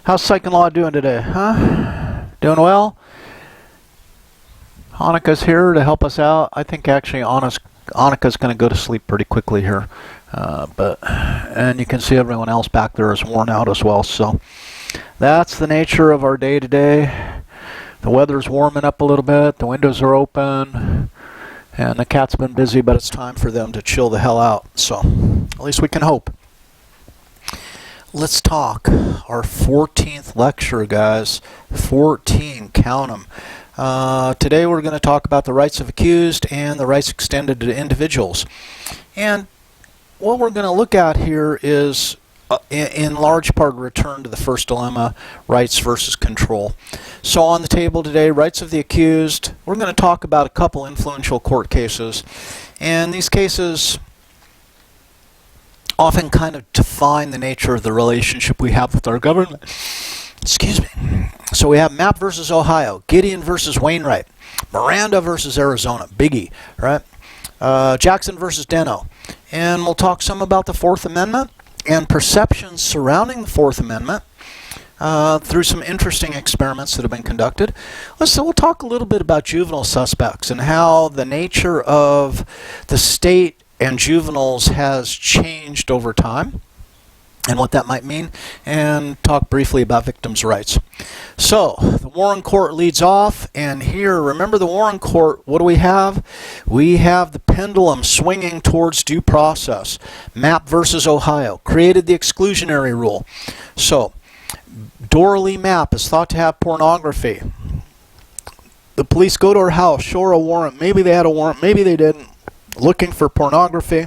How's Psych and Law doing today, huh? Doing well? Annika's here to help us out. I think actually Annika's going to go to sleep pretty quickly here. And you can see everyone else back there is worn out as well. So that's the nature of our day today. The weather's warming up a little bit. The windows are open. And the cat's been busy, but it's time for them to chill the hell out. So at least we can hope. Let's talk our 14th lecture, guys. 14, count them. Today we're going to talk about the rights of accused and the rights extended to individuals. And what we're going to look at here is, in large part, return to the first dilemma, rights versus control. So on the table today, rights of the accused. We're going to talk about a couple influential court cases. And these cases often kind of define the nature of the relationship we have with our government. Excuse me. So we have Mapp versus Ohio, Gideon versus Wainwright, Miranda versus Arizona, biggie, right? Jackson versus Deno. And we'll talk some about the Fourth Amendment and perceptions surrounding the Fourth Amendment through some interesting experiments that have been conducted. So we'll talk a little bit about juvenile suspects and how the nature of the state and juveniles has changed over time and what that might mean, and talk briefly about victims' rights. So the Warren Court leads off, and here, remember the Warren Court, what do we have? We have the pendulum swinging towards due process. Mapp versus Ohio created the exclusionary rule. So Doralee Mapp is thought to have pornography. The police go to her house, show her a warrant. Maybe they had a warrant, maybe they didn't. Looking for pornography.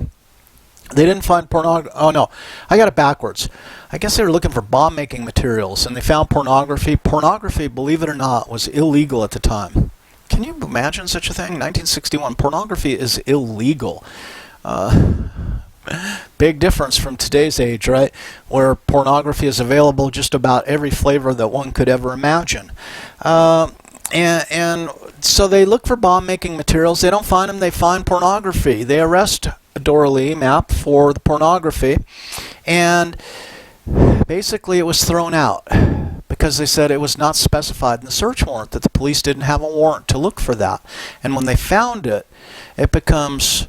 They didn't find pornography. Oh no, I got it backwards. I guess they were looking for bomb-making materials, and they found pornography. Pornography, believe it or not, was illegal at the time. Can you imagine such a thing? 1961, pornography is illegal. Big difference from today's age, right? Where pornography is available just about every flavor that one could ever imagine. And so they look for bomb-making materials. They don't find them. They find pornography. They arrest Doralee Mapp for the pornography. And basically it was thrown out because they said it was not specified in the search warrant, that the police didn't have a warrant to look for that. And when they found it, it becomes,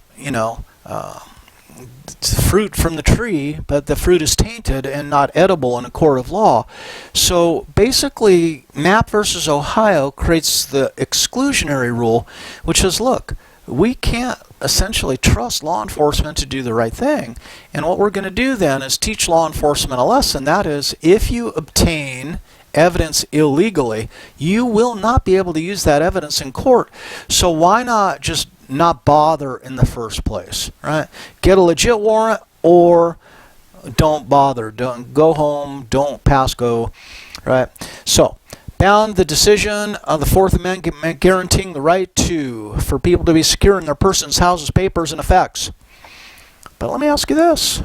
fruit from the tree, but the fruit is tainted and not edible in a court of law. So basically, Mapp versus Ohio creates the exclusionary rule, which says, look, we can't essentially trust law enforcement to do the right thing. And what we're going to do then is teach law enforcement a lesson. That is, if you obtain evidence illegally, you will not be able to use that evidence in court. So why not just not bother in the first place, right? Get a legit warrant or don't bother. Don't go home, don't pass go, right? So, bound the decision of the Fourth Amendment guaranteeing the right for people to be secure in their persons, houses, papers, and effects. But let me ask you this.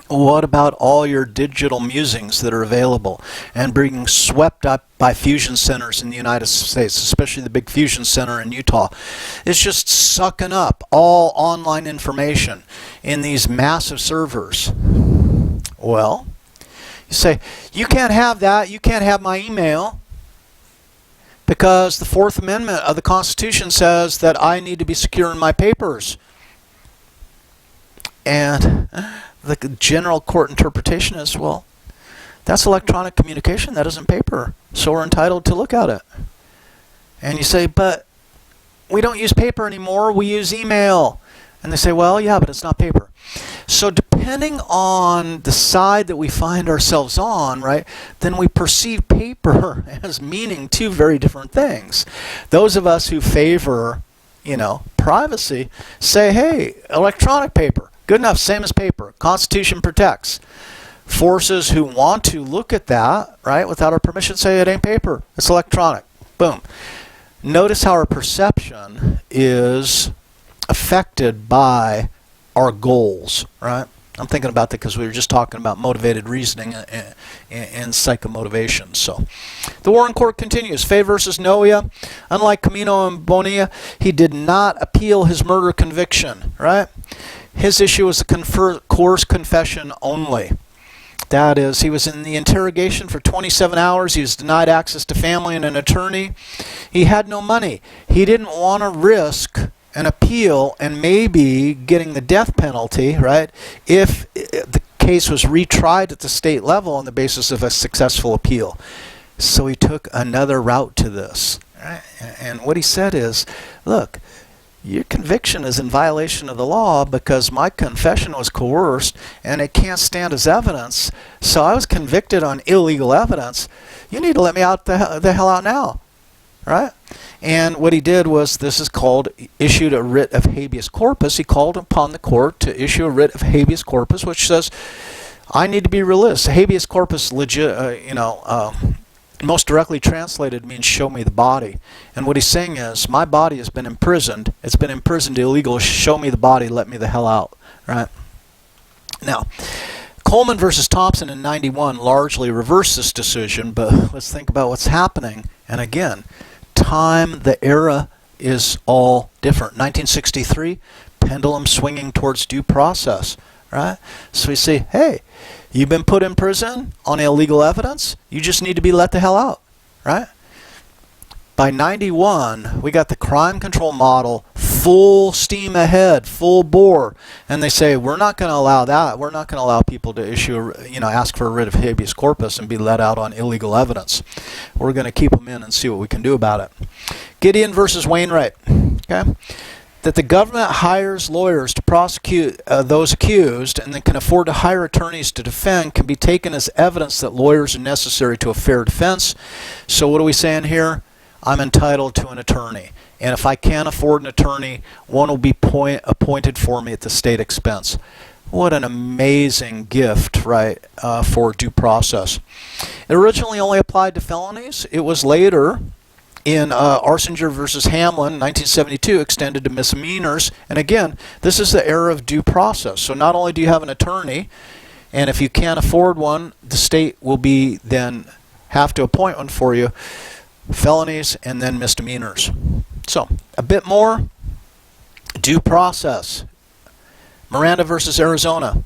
What about all your digital musings that are available and being swept up by fusion centers in the United States, especially the big fusion center in Utah? It's just sucking up all online information in these massive servers. Well, you say, you can't have that. You can't have my email because the Fourth Amendment of the Constitution says that I need to be secure in my papers. And the general court interpretation is, well, that's electronic communication. That isn't paper. So we're entitled to look at it. And you say, but we don't use paper anymore. We use email. And they say, well, yeah, but it's not paper. So depending on the side that we find ourselves on, right, then we perceive paper as meaning two very different things. Those of us who favor, privacy say, hey, electronic paper. Good enough, same as paper. Constitution protects. Forces who want to look at that, right, without our permission say it ain't paper, it's electronic. Boom. Notice how our perception is affected by our goals, right? I'm thinking about that because we were just talking about motivated reasoning and psychomotivation. So, the Warren Court continues. Fay versus Noia. Unlike Camino and Bonilla, he did not appeal his murder conviction, right? His issue was a coerced confession only. That is, he was in the interrogation for 27 hours. He was denied access to family and an attorney. He had no money. He didn't want to risk an appeal and maybe getting the death penalty, right, if the case was retried at the state level on the basis of a successful appeal. So he took another route to this. Right? And what he said is, look, your conviction is in violation of the law because my confession was coerced and it can't stand as evidence. So I was convicted on illegal evidence. You need to let me out the hell out now. Right? And what he did was, this is called, issued a writ of habeas corpus. He called upon the court to issue a writ of habeas corpus, which says, I need to be released. Habeas corpus, most directly translated means show me the body. And what he's saying is, my body has been imprisoned. It's been imprisoned illegal. Show me the body. Let me the hell out. Right? Now, Coleman versus Thompson in 91 largely reversed this decision, but let's think about what's happening. And again, the era is all different. 1963, pendulum swinging towards due process. Right? So we say, hey, you've been put in prison on illegal evidence. You just need to be let the hell out. Right? By 91, we got the crime control model full steam ahead, full bore, and they say we're not going to allow that. We're not going to allow people to issue, ask for a writ of habeas corpus and be let out on illegal evidence. We're going to keep them in and see what we can do about it. Gideon versus Wainwright. Okay, that the government hires lawyers to prosecute those accused and then can afford to hire attorneys to defend can be taken as evidence that lawyers are necessary to a fair defense. So what are we saying here? I'm entitled to an attorney. And if I can't afford an attorney, one will be appointed for me at the state expense. What an amazing gift, right, for due process. It originally only applied to felonies. It was later, in Arsinger versus Hamlin, 1972, extended to misdemeanors. And again, this is the era of due process. So not only do you have an attorney, and if you can't afford one, the state will then have to appoint one for you. Felonies and then misdemeanors. So, a bit more due process. Miranda versus Arizona.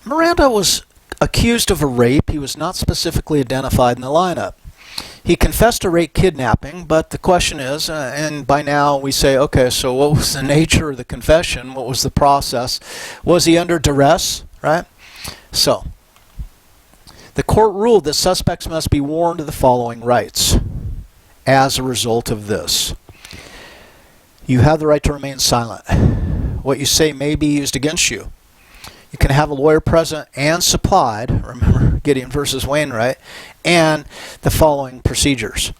Miranda was accused of a rape. He was not specifically identified in the lineup. He confessed to rape kidnapping, but the question is, and by now we say, okay, so what was the nature of the confession? What was the process? Was he under duress? Right? So, the court ruled that suspects must be warned of the following rights as a result of this. You have the right to remain silent. What you say may be used against you. You can have a lawyer present and supplied, remember Gideon versus Wainwright, and the following procedures.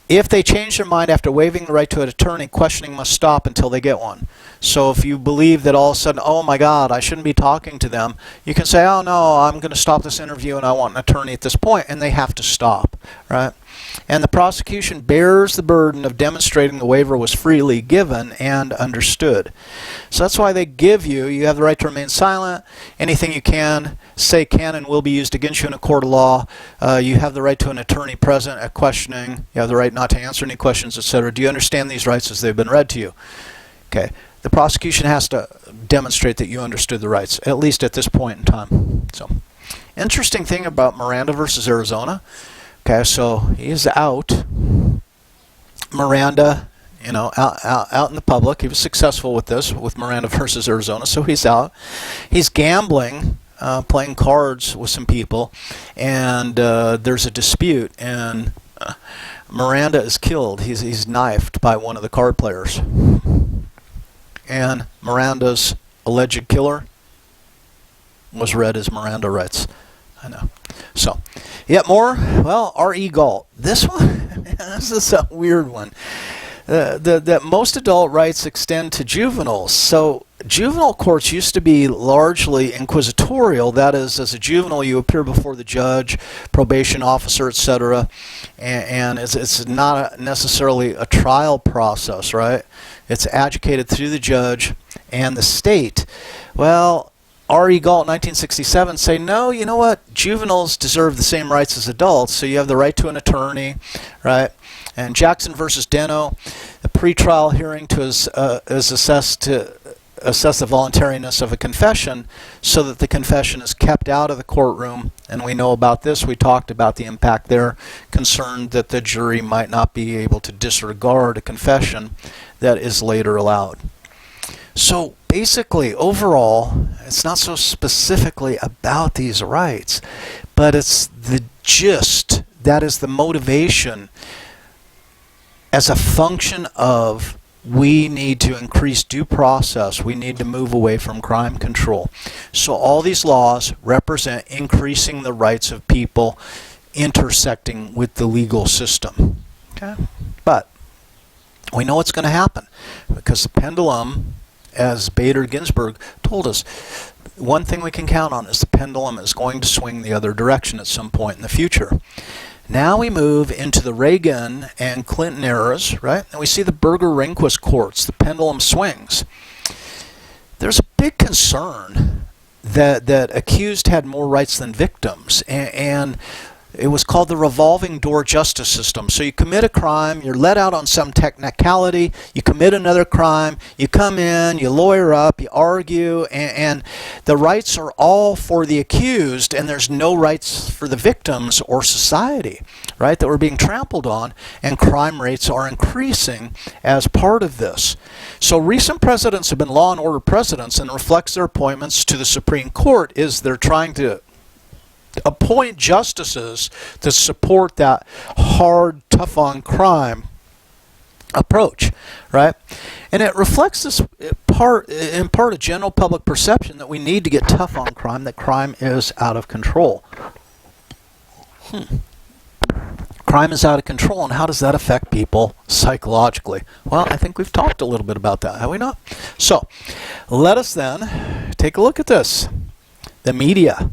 If they change their mind after waiving the right to an attorney, questioning must stop until they get one. So if you believe that all of a sudden, oh my God, I shouldn't be talking to them, you can say, oh no, I'm going to stop this interview and I want an attorney at this point, and they have to stop, right? And the prosecution bears the burden of demonstrating the waiver was freely given and understood. So that's why they give you have the right to remain silent. Anything you can say can and will be used against you in a court of law. You have the right to an attorney present at questioning. You have the right not to answer any questions, etc. Do you understand these rights as they've been read to you? Okay. The prosecution has to demonstrate that you understood the rights, at least at this point in time. So, interesting thing about Miranda versus Arizona. Okay, so he's out. Miranda, out in the public. He was successful with this, with Miranda versus Arizona, so he's out. He's gambling, playing cards with some people, and there's a dispute, and Miranda is killed. He's knifed by one of the card players. And Miranda's alleged killer was read as Miranda rights. I know. So, yet more. Well, R.E. Galt. This one, this is a weird one. That most adult rights extend to juveniles. So, juvenile courts used to be largely inquisitorial. That is, as a juvenile, you appear before the judge, probation officer, etc. And it's not necessarily a trial process, right? It's adjudicated through the judge and the state. Well, R.E. Galt, 1967, say, no, you know what? Juveniles deserve the same rights as adults, so you have the right to an attorney, right? And Jackson versus Deno, the pretrial hearing is assessed to assess the voluntariness of a confession so that the confession is kept out of the courtroom. And we know about this. We talked about the impact there, concerned that the jury might not be able to disregard a confession that is later allowed. So basically, overall, it's not so specifically about these rights, but it's the gist, that is the motivation as a function of we need to increase due process. We need to move away from crime control. So all these laws represent increasing the rights of people intersecting with the legal system. Okay? But we know what's going to happen because the pendulum, as Bader Ginsburg told us, one thing we can count on is the pendulum is going to swing the other direction at some point in the future. Now we move into the Reagan and Clinton eras, right? And we see the Burger-Rehnquist courts. The pendulum swings. There's a big concern that accused had more rights than victims, and it was called the revolving door justice system. So you commit a crime, you're let out on some technicality, you commit another crime, you come in, you lawyer up, you argue, and the rights are all for the accused, and there's no rights for the victims or society, right, that were being trampled on, and crime rates are increasing as part of this. So recent presidents have been law and order presidents, and reflects their appointments to the Supreme Court is they're trying to appoint justices to support that hard, tough on crime approach, right? And it reflects this in part a general public perception that we need to get tough on crime, that crime is out of control. Crime is out of control, and how does that affect people psychologically? Well, I think we've talked a little bit about that, have we not? So, let us then take a look at this. The media.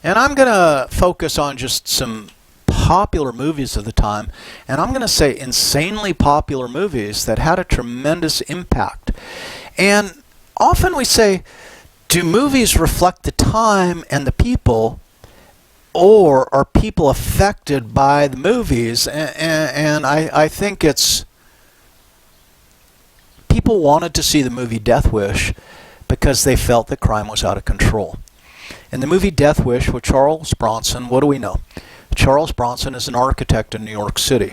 And I'm going to focus on just some popular movies of the time, and I'm going to say insanely popular movies that had a tremendous impact. And often we say, do movies reflect the time and the people, or are people affected by the movies? And I think it's people wanted to see the movie Death Wish because they felt that crime was out of control. In the movie Death Wish with Charles Bronson, what do we know? Charles Bronson is an architect in New York City.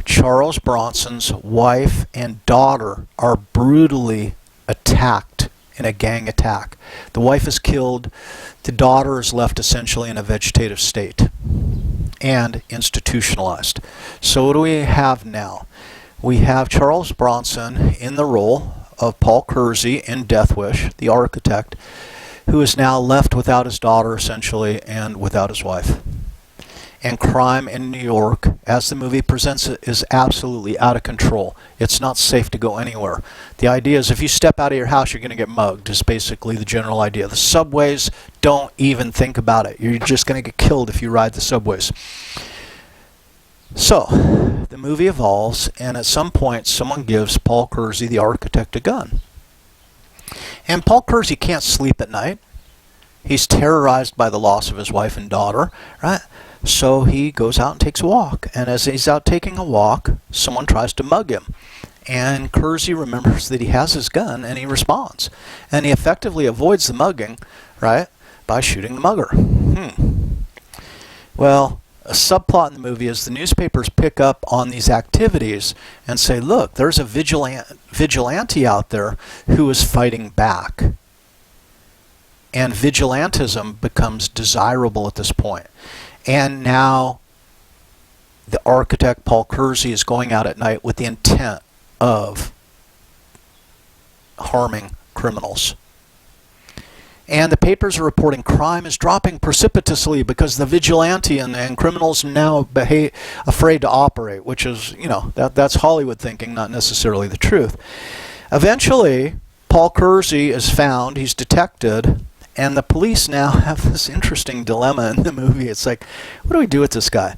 Charles Bronson's wife and daughter are brutally attacked in a gang attack. The wife is killed. The daughter is left essentially in a vegetative state and institutionalized. So what do we have now? We have Charles Bronson in the role of Paul Kersey in Death Wish, the architect, who is now left without his daughter, essentially, and without his wife. And crime in New York, as the movie presents it, is absolutely out of control. It's not safe to go anywhere. The idea is if you step out of your house, you're going to get mugged, is basically the general idea. The subways, don't even think about it. You're just going to get killed if you ride the subways. So, the movie evolves, and at some point, someone gives Paul Kersey, the architect, a gun. And Paul Kersey can't sleep at night. He's terrorized by the loss of his wife and daughter, right? So he goes out and takes a walk. And as he's out taking a walk, someone tries to mug him. And Kersey remembers that he has his gun, and he responds. And he effectively avoids the mugging, right, by shooting the mugger. Well, a subplot in the movie is the newspapers pick up on these activities and say, look, there's a vigilante out there who is fighting back. And vigilantism becomes desirable at this point. And now the architect, Paul Kersey, is going out at night with the intent of harming criminals. And the papers are reporting crime is dropping precipitously because the vigilante and criminals are now afraid to operate, which is, that's Hollywood thinking, not necessarily the truth. Eventually, Paul Kersey is found, he's detected, and the police now have this interesting dilemma in the movie. It's like, what do we do with this guy?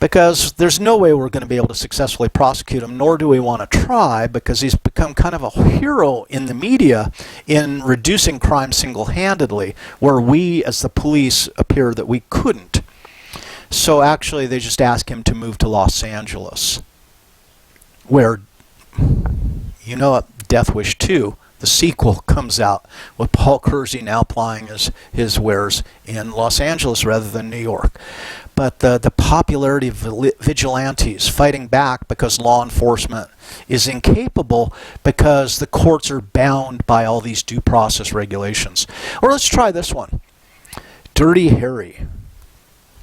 Because there's no way we're going to be able to successfully prosecute him, nor do we want to try, because he's become kind of a hero in the media in reducing crime single-handedly, where we as the police appear that we couldn't. So actually they just ask him to move to Los Angeles, where, Death Wish 2 The sequel comes out with Paul Kersey now plying his wares in Los Angeles rather than New York. But the popularity of vigilantes fighting back because law enforcement is incapable because the courts are bound by all these due process regulations. Or let's try this one. Dirty Harry.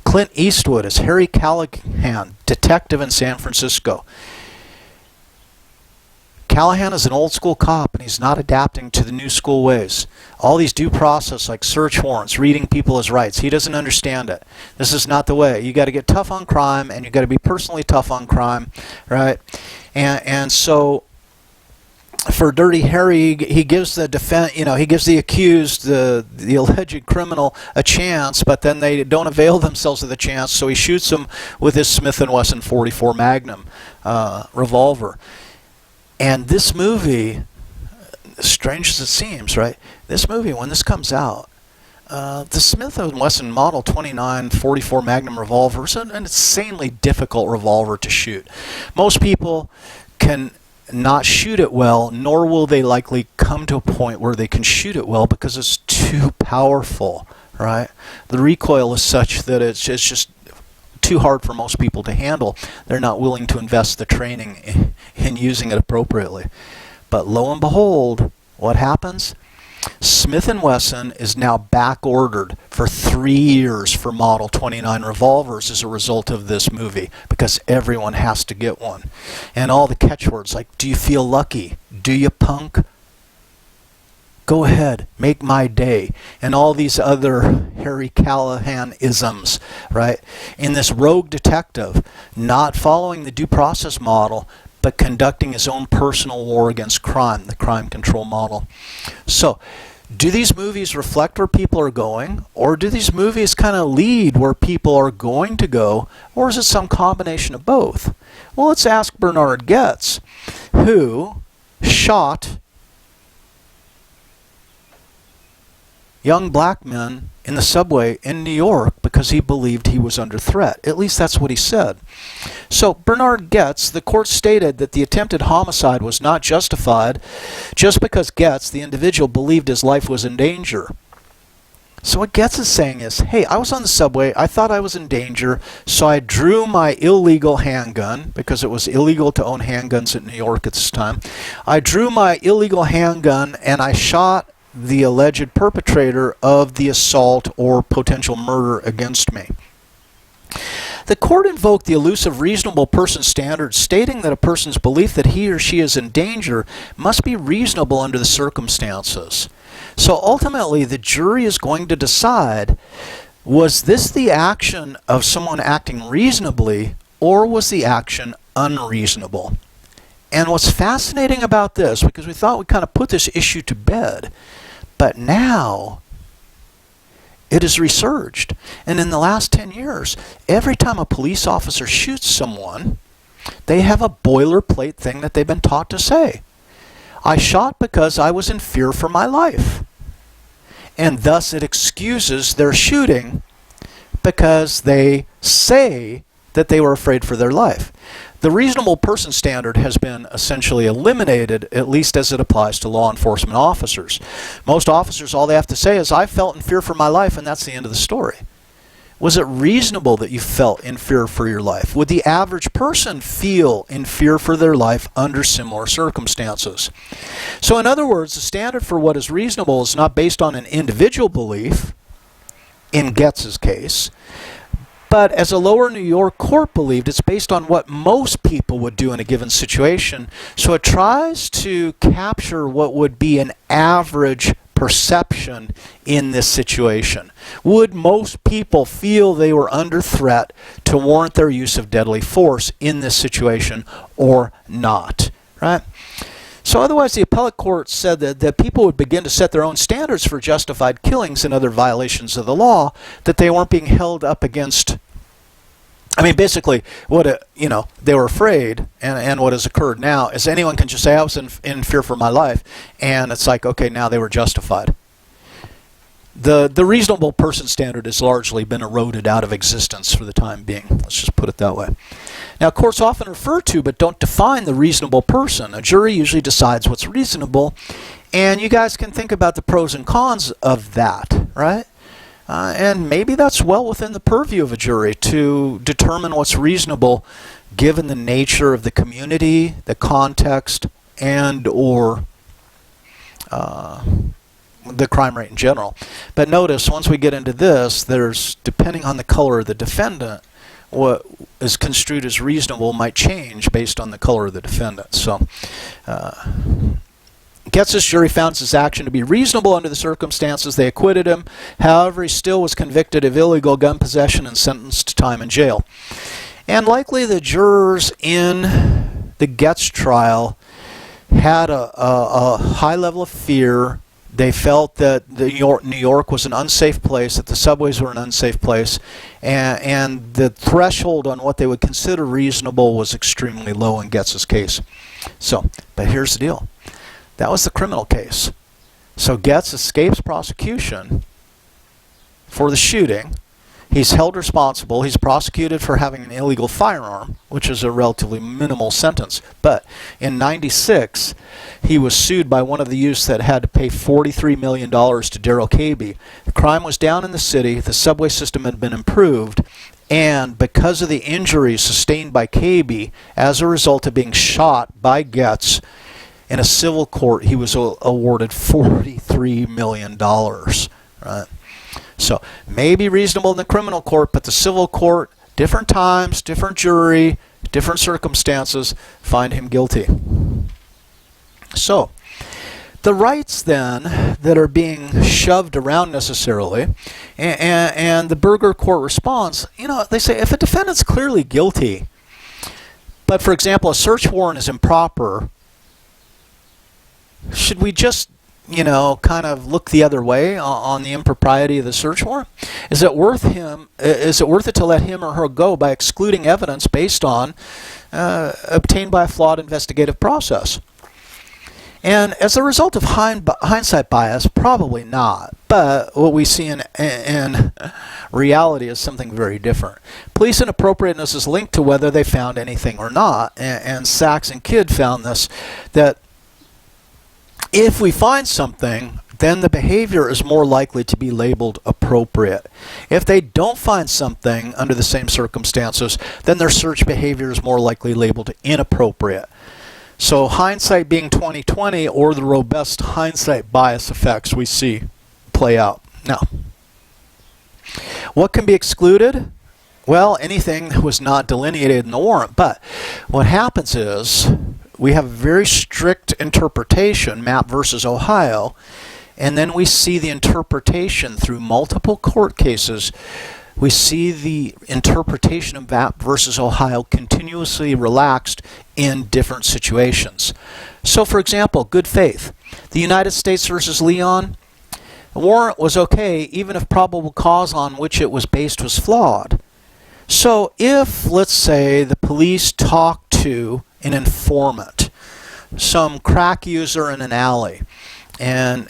Clint Eastwood as Harry Callahan, detective in San Francisco. Callahan is an old school cop and he's not adapting to the new school ways. All these due process like search warrants, reading people as rights, he doesn't understand it. This is not the way. You got to get tough on crime and you got to be personally tough on crime, right? And so for Dirty Harry, he gives the he gives the accused, the alleged criminal, a chance, but then they don't avail themselves of the chance, so he shoots him with his Smith & Wesson .44 Magnum revolver. And this movie, strange as it seems, right? This movie, when this comes out, the Smith & Wesson Model 29 .44 Magnum revolver is an insanely difficult revolver to shoot. Most people can not shoot it well, nor will they likely come to a point where they can shoot it well because it's too powerful, right? The recoil is such that it's just too hard for most people to handle. They're not willing to invest the training in using it appropriately. But lo and behold, what happens? Smith & Wesson is now back ordered for 3 years for Model 29 revolvers as a result of this movie because everyone has to get one. And all the catchwords like, do you feel lucky? Do you, punk? Go ahead, make my day. And all these other Harry Callahan-isms, right? In this rogue detective, not following the due process model, but conducting his own personal war against crime, the crime control model. So, do these movies reflect where people are going, or do these movies kind of lead where people are going to go, or is it some combination of both? Well, let's ask Bernard Goetz, who shot young black men in the subway in New York because he believed he was under threat. At least that's what he said. So Bernard Goetz, the court stated that the attempted homicide was not justified just because Goetz, the individual, believed his life was in danger. So what Goetz is saying is, hey, I was on the subway, I thought I was in danger, so I drew my illegal handgun, because it was illegal to own handguns in New York at this time. I drew my illegal handgun and I shot the alleged perpetrator of the assault or potential murder against me. The court invoked the elusive reasonable person standard, stating that a person's belief that he or she is in danger must be reasonable under the circumstances. So ultimately, the jury is going to decide, was this the action of someone acting reasonably, or was the action unreasonable? And what's fascinating about this, because we thought we'd kind of put this issue to bed, but now it has resurged. And in the last 10 years, every time a police officer shoots someone, they have a boilerplate thing that they've been taught to say. I shot because I was in fear for my life. And thus it excuses their shooting because they say that they were afraid for their life. The reasonable person standard has been essentially eliminated, at least as it applies to law enforcement officers. Most officers, all they have to say is, I felt in fear for my life, and that's the end of the story. Was it reasonable that you felt in fear for your life? Would the average person feel in fear for their life under similar circumstances? So in other words, the standard for what is reasonable is not based on an individual belief, in Goetz's case, but as a lower New York court believed, it's based on what most people would do in a given situation. So it tries to capture what would be an average perception in this situation. Would most people feel they were under threat to warrant their use of deadly force in this situation or not? Right? So otherwise, the appellate court said that people would begin to set their own standards for justified killings and other violations of the law, that they weren't being held up against. I mean, basically, they were afraid, and what has occurred now is anyone can just say, I was in fear for my life, and it's like, okay, now they were justified. The reasonable person standard has largely been eroded out of existence for the time being. Let's just put it that way. Now, courts often refer to, but don't define, the reasonable person. A jury usually decides what's reasonable, And you guys can think about the pros and cons of that, right? And maybe that's well within the purview of a jury to determine what's reasonable given the nature of the community, the context, and or the crime rate in general. But notice, once we get into this, there's, depending on the color of the defendant, what is construed as reasonable might change based on the color of the defendant. So, Getz's jury found his action to be reasonable under the circumstances. They acquitted him. However, he still was convicted of illegal gun possession and sentenced to time in jail. And likely the jurors in the Getz trial had a high level of fear. They felt that New York was an unsafe place, that the subways were an unsafe place, and the threshold on what they would consider reasonable was extremely low in Getz's case. So, but here's the deal. That was the criminal case. So Getz escapes prosecution for the shooting. He's held responsible. He's prosecuted for having an illegal firearm, which is a relatively minimal sentence. But in '96, he was sued by one of the youths that had to pay $43 million to Daryl Cabey. The crime was down in the city. The subway system had been improved. And because of the injuries sustained by Cabey as a result of being shot by Getz in a civil court, he was awarded $43 million. Right? So, maybe reasonable in the criminal court, but the civil court, different times, different jury, different circumstances, find him guilty. So, the rights then that are being shoved around necessarily, and the Berger court response, they say if a defendant's clearly guilty, but for example, a search warrant is improper, should we just kind of look the other way on the impropriety of the search warrant? Is it worth it to let him or her go by excluding evidence based on obtained by a flawed investigative process? And as a result of hindsight bias, probably not. But what we see in reality is something very different. Police inappropriateness is linked to whether they found anything or not. And Sachs and Kidd found this, that if we find something, then the behavior is more likely to be labeled appropriate. If they don't find something under the same circumstances, then their search behavior is more likely labeled inappropriate. So hindsight being 20/20, or the robust hindsight bias effects we see play out. Now, what can be excluded? Well, anything that was not delineated in the warrant. But what happens is we have a very strict interpretation, Mapp versus Ohio, and then we see the interpretation through multiple court cases. We see the interpretation of Mapp versus Ohio continuously relaxed in different situations. So, for example, good faith. The United States versus Leon, the warrant was okay even if probable cause on which it was based was flawed. So if, let's say, the police talk to an informant, some crack user in an alley, and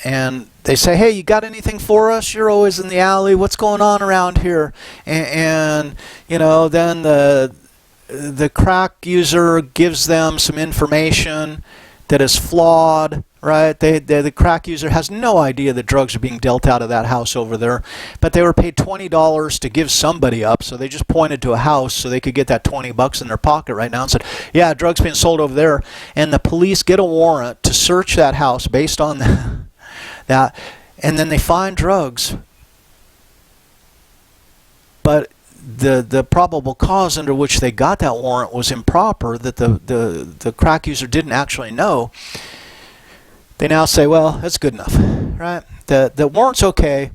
they say, hey, you got anything for us? You're always in the alley. What's going on around here? And then the crack user gives them some information that is flawed, right? The crack user has no idea that drugs are being dealt out of that house over there, but they were paid $20 to give somebody up, so they just pointed to a house so they could get that $20 in their pocket right now and said, yeah, drugs being sold over there, and the police get a warrant to search that house based on that, and then they find drugs, but the probable cause under which they got that warrant was improper, that the crack user didn't actually know. They now say, well, that's good enough, right? The warrant's okay,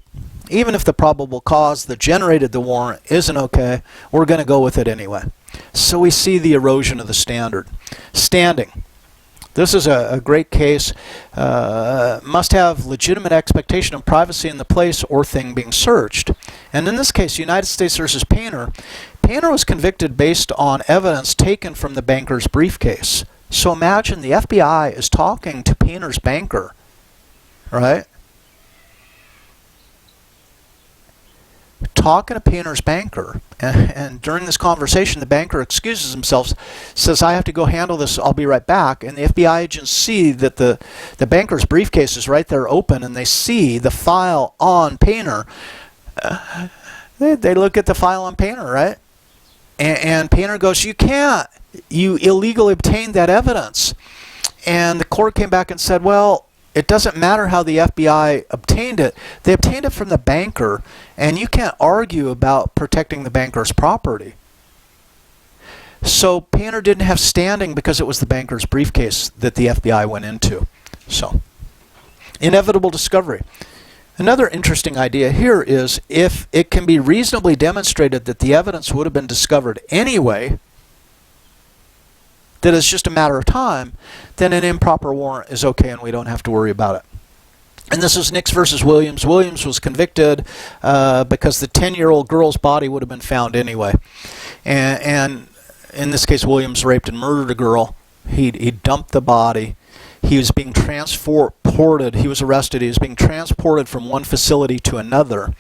even if the probable cause that generated the warrant isn't okay, we're going to go with it anyway. So we see the erosion of the standard. Standing. This is a great case. Must have legitimate expectation of privacy in the place or thing being searched. And in this case, United States versus Painter, Painter was convicted based on evidence taken from the banker's briefcase. So imagine the FBI is talking to Painter's banker, right? talking to Painter's banker, and during this conversation, the banker excuses himself, says, I have to go handle this, I'll be right back. And the FBI agents see that the banker's briefcase is right there open, and they see the file on Painter. They look at the file on Painter, right? And Painter goes, you can't. You illegally obtained that evidence. And the court came back and said, well, it doesn't matter how the FBI obtained it. They obtained it from the banker, and you can't argue about protecting the banker's property. So Painter didn't have standing because it was the banker's briefcase that the FBI went into. So, inevitable discovery. Another interesting idea here is if it can be reasonably demonstrated that the evidence would have been discovered anyway, that it's just a matter of time, then an improper warrant is okay and we don't have to worry about it. And this is Knicks versus Williams. Williams was convicted because the 10-year-old girl's body would have been found anyway. And in this case, Williams raped and murdered a girl. He dumped the body. He was being transported. He was arrested. He was being transported from one facility to another.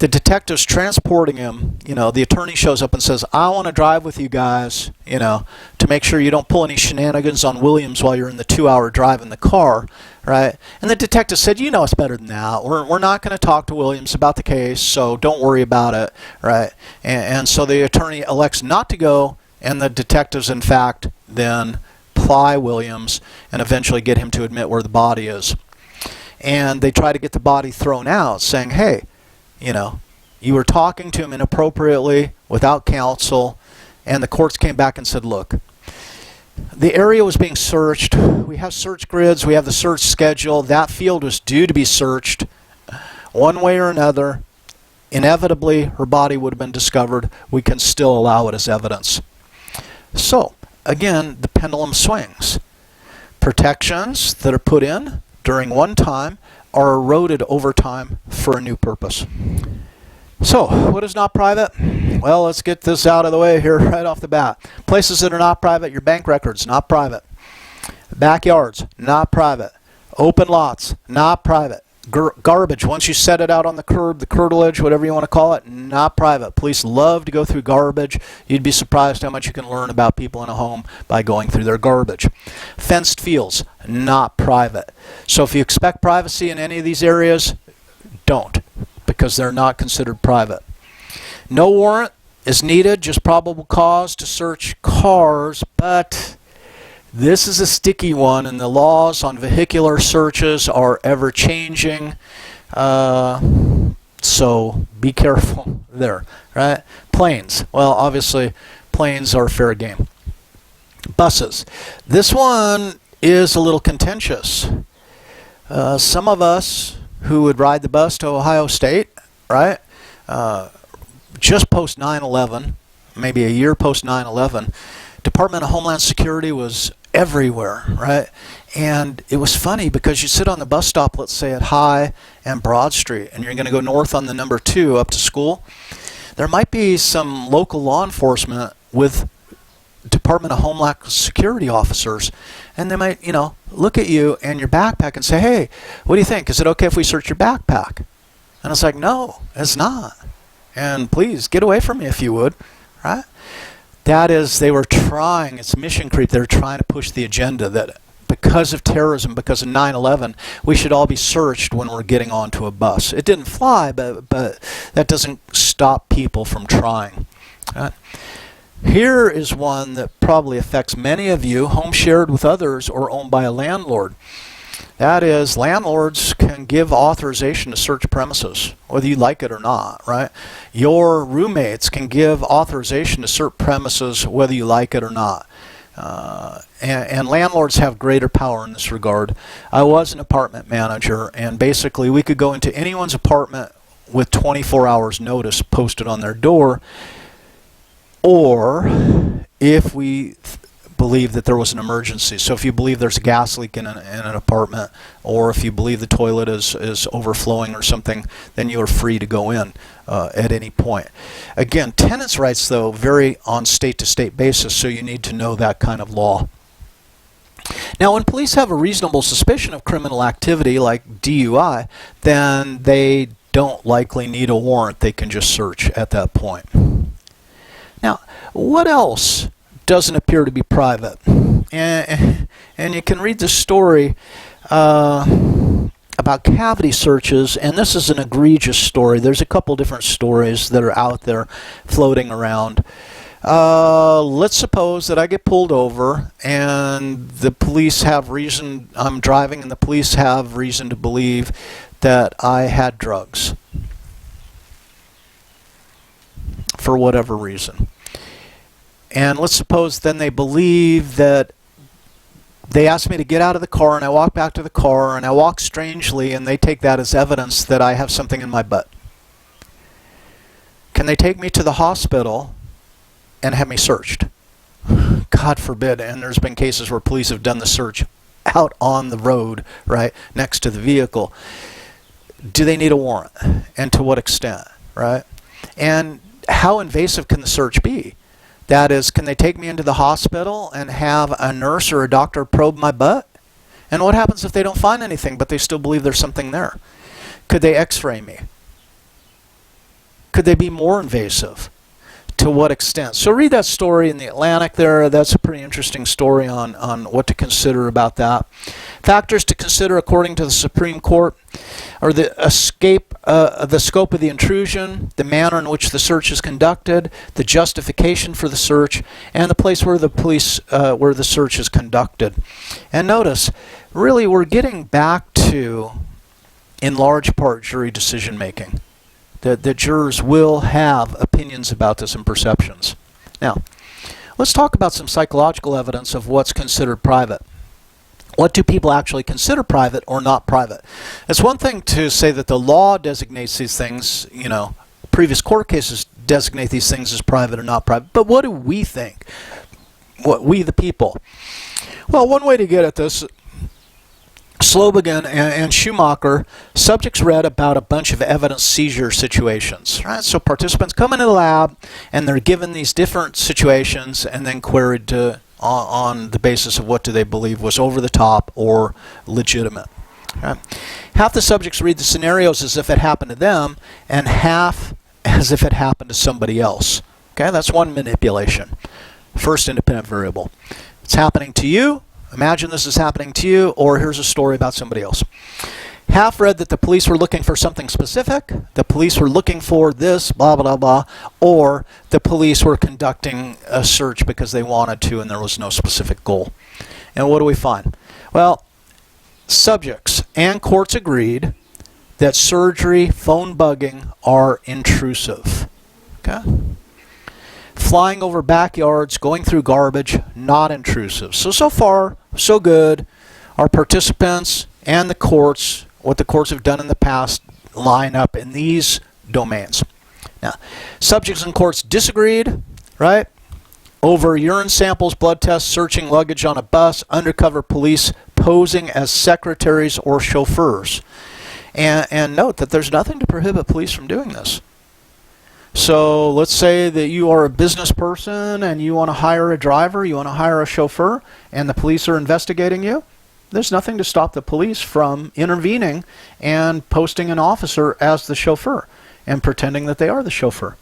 The detective's transporting him. The attorney shows up and says, I want to drive with you guys, to make sure you don't pull any shenanigans on Williams while you're in the 2-hour drive in the car, right? And the detective said, it's better than that. We're not going to talk to Williams about the case, so don't worry about it, right? And so the attorney elects not to go, and the detectives, in fact, then ply Williams and eventually get him to admit where the body is. And they try to get the body thrown out, saying, hey, you were talking to him inappropriately without counsel, and the courts came back and said, look, the area was being searched. We have search grids. We have the search schedule. That field was due to be searched one way or another. Inevitably, her body would have been discovered. We can still allow it as evidence. So, again, the pendulum swings. Protections that are put in during one time are eroded over time for a new purpose. So, what is not private? Well, let's get this out of the way here right off the bat. Places that are not private, your bank records, not private. Backyards, not private. Open lots, not private. Garbage, once you set it out on the curb, the curtilage, whatever you want to call it, not private. Police love to go through garbage. You'd be surprised how much you can learn about people in a home by going through their garbage. Fenced fields, not private. So if you expect privacy in any of these areas, don't, because they're not considered private. No warrant is needed, just probable cause to search cars, but this is a sticky one, and the laws on vehicular searches are ever-changing, so be careful there, right? Planes. Well, obviously, planes are fair game. Buses. This one is a little contentious. Some of us who would ride the bus to Ohio State, right, just post 9/11, maybe a year post 9/11, Department of Homeland Security was everywhere, right? And it was funny because you sit on the bus stop, let's say at High and Broad Street, and you're going to go north on the number 2 up to school. There might be some local law enforcement with Department of Homeland Security officers, and they might, look at you and your backpack and say, hey, what do you think? Is it okay if we search your backpack? And it's like, no, it's not. And please, get away from me if you would, right? That is, they were trying, it's mission creep, they're trying to push the agenda that because of terrorism, because of 9/11, we should all be searched when we're getting onto a bus. It didn't fly, but that doesn't stop people from trying. Right? Here is one that probably affects many of you, home shared with others or owned by a landlord. That is, landlords can give authorization to search premises, whether you like it or not, right? Your roommates can give authorization to search premises, whether you like it or not. And landlords have greater power in this regard. I was an apartment manager, and basically we could go into anyone's apartment with 24 hours notice posted on their door, or if we believe that there was an emergency. So if you believe there's a gas leak in an apartment, or if you believe the toilet is overflowing or something, then you are free to go in at any point. Again, tenants' rights, though, vary on state-to-state basis, so you need to know that kind of law. Now, when police have a reasonable suspicion of criminal activity like DUI, then they don't likely need a warrant. They can just search at that point. Now, what else doesn't appear to be private? And you can read the story about cavity searches, and this is an egregious story. There's a couple different stories that are out there floating around. Let's suppose that I get pulled over and the police have reason, I'm driving and the police have reason to believe that I had drugs for whatever reason. And let's suppose then they believe that they ask me to get out of the car, and I walk back to the car and I walk strangely, and they take that as evidence that I have something in my butt. Can they take me to the hospital and have me searched? God forbid. And there's been cases where police have done the search out on the road, right, next to the vehicle. Do they need a warrant? And to what extent, right? And how invasive can the search be? That is, can they take me into the hospital and have a nurse or a doctor probe my butt? And what happens if they don't find anything, but they still believe there's something there? Could they x-ray me? Could they be more invasive? To what extent? So read that story in the Atlantic there. That's a pretty interesting story on what to consider about that. Factors to consider according to the Supreme Court are the scope of the intrusion, the manner in which the search is conducted, the justification for the search, and the place where the search is conducted. And notice, really, we're getting back to, in large part, jury decision making. The jurors will have opinions about this and perceptions. Now, let's talk about some psychological evidence of what's considered private. What do people actually consider private or not private? It's one thing to say that the law designates these things, previous court cases designate these things as private or not private, but what do we think? What we, the people? Well, one way to get at this, Slobodan and Schumacher, subjects read about a bunch of evidence seizure situations. Right? So participants come into the lab and they're given these different situations and then queried on the basis of what do they believe was over the top or legitimate. Okay? Half the subjects read the scenarios as if it happened to them and half as if it happened to somebody else. Okay? That's one manipulation. First independent variable. It's happening to you. Imagine this is happening to you, or here's a story about somebody else. Half read that the police were looking for something specific, the police were looking for this, blah, blah, blah, or the police were conducting a search because they wanted to and there was no specific goal. And what do we find? Well, subjects and courts agreed that surgery, phone bugging are intrusive. Okay? Flying over backyards, going through garbage, not intrusive. So far, so good. Our participants and the courts, what the courts have done in the past, line up in these domains. Now, subjects and courts disagreed, right? Over urine samples, blood tests, searching luggage on a bus, undercover police posing as secretaries or chauffeurs. And note that there's nothing to prohibit police from doing this. So let's say that you are a business person and you want to hire a driver, you want to hire a chauffeur, and the police are investigating you. There's nothing to stop the police from intervening and posting an officer as the chauffeur and pretending that they are the chauffeur.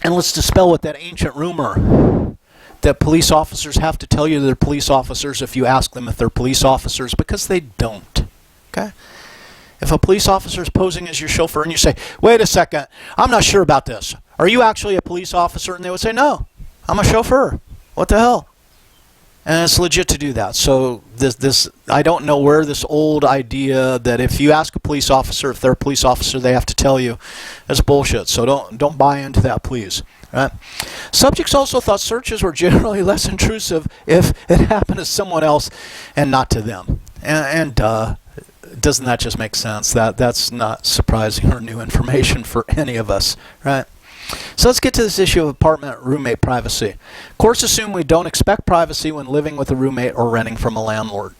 And let's dispel with that ancient rumor that police officers have to tell you they're police officers if you ask them if they're police officers, because they don't. Okay? If a police officer is posing as your chauffeur and you say, wait a second, I'm not sure about this. Are you actually a police officer? And they would say, no, I'm a chauffeur. What the hell? And it's legit to do that. So this I don't know where this old idea that if you ask a police officer if they're a police officer, they have to tell you, that's bullshit. So don't buy into that, please. Right? Subjects also thought searches were generally less intrusive if it happened to someone else and not to them. And doesn't that just make sense? That's not surprising or new information for any of us, right? So let's get to this issue of apartment roommate privacy. Courts assume we don't expect privacy when living with a roommate or renting from a landlord.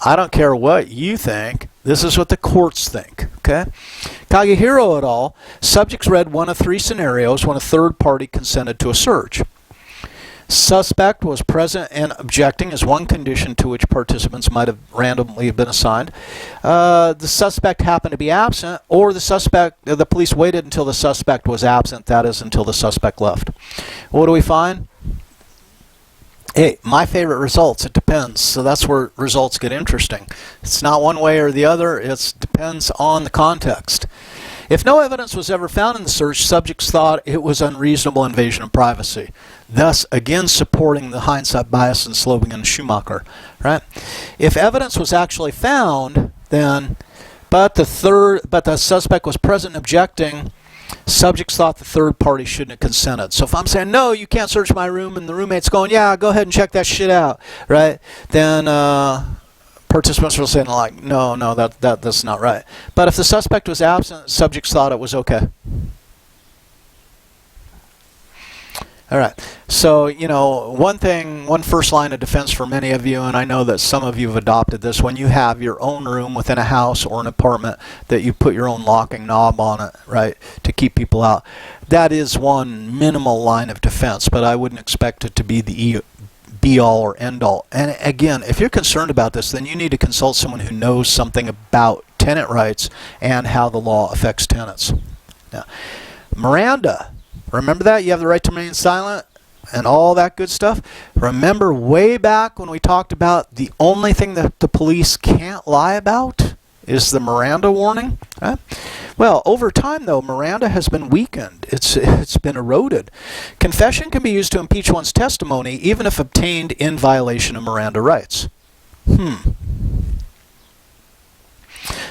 I don't care what you think. This is what the courts think, okay? Kagehiro et al. Subjects read one of three scenarios when a third party consented to a search. Suspect was present and objecting is one condition to which participants might have randomly been assigned. The suspect happened to be absent, or the police waited until the suspect was absent, that is, until the suspect left. What do we find? Hey, my favorite results, it depends. So that's where results get interesting. It's not one way or the other, it depends on the context. If no evidence was ever found in the search, subjects thought it was unreasonable invasion of privacy. Thus, again supporting the hindsight bias in Slobing and Schumacher. Right? If evidence was actually found, then, but the suspect was present and objecting, subjects thought the third party shouldn't have consented. So if I'm saying, no, you can't search my room, and the roommate's going, yeah, go ahead and check that shit out, right? Then participants were saying, like, no, that's not right. But if the suspect was absent, subjects thought it was okay. All right. So, one first line of defense for many of you, and I know that some of you have adopted this, when you have your own room within a house or an apartment that you put your own locking knob on it, right, to keep people out. That is one minimal line of defense, but I wouldn't expect it to be the be-all or end-all. And again, if you're concerned about this, then you need to consult someone who knows something about tenant rights and how the law affects tenants. Now, Miranda. Remember that? You have the right to remain silent and all that good stuff. Remember way back when we talked about the only thing that the police can't lie about is the Miranda warning? Right? Well, over time, though, Miranda has been weakened. It's been eroded. Confession can be used to impeach one's testimony, even if obtained in violation of Miranda rights.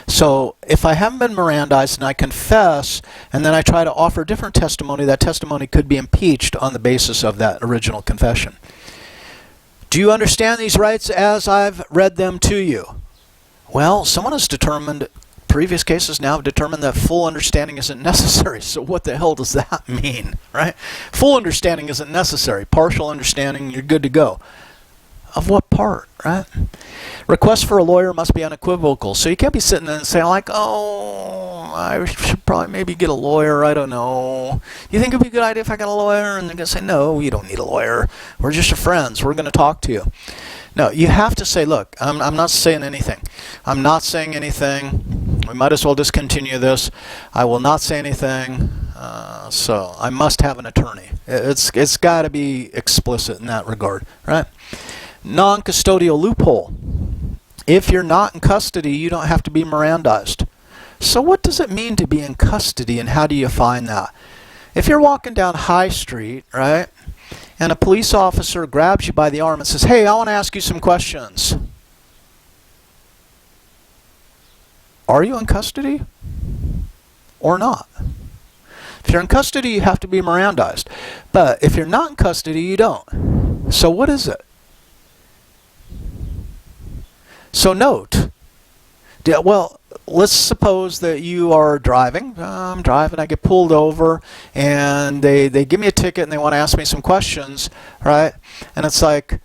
So if I haven't been Mirandized and I confess, and then I try to offer different testimony, that testimony could be impeached on the basis of that original confession. Do you understand these rights as I've read them to you? Well, someone has determined, previous cases now have determined that full understanding isn't necessary. So what the hell does that mean, right? Full understanding isn't necessary. Partial understanding, you're good to go. Of what part, right? Request for a lawyer must be unequivocal. So you can't be sitting there and saying like, oh, I should probably maybe get a lawyer. I don't know. You think it'd be a good idea if I got a lawyer? And they're going to say, no, you don't need a lawyer. We're just your friends. We're going to talk to you. No, you have to say, look, I'm not saying anything. I'm not saying anything. We might as well discontinue this. I will not say anything. So I must have an attorney. It's got to be explicit in that regard, right? Non-custodial loophole. If you're not in custody, you don't have to be Mirandized. So what does it mean to be in custody, and how do you find that? If you're walking down High Street, right, and a police officer grabs you by the arm and says, hey, I want to ask you some questions. Are you in custody or not? If you're in custody, you have to be Mirandized. But if you're not in custody, you don't. So what is it? So note, well, let's suppose that you are driving. I'm driving, I get pulled over, and they give me a ticket and they want to ask me some questions, right? And it's like,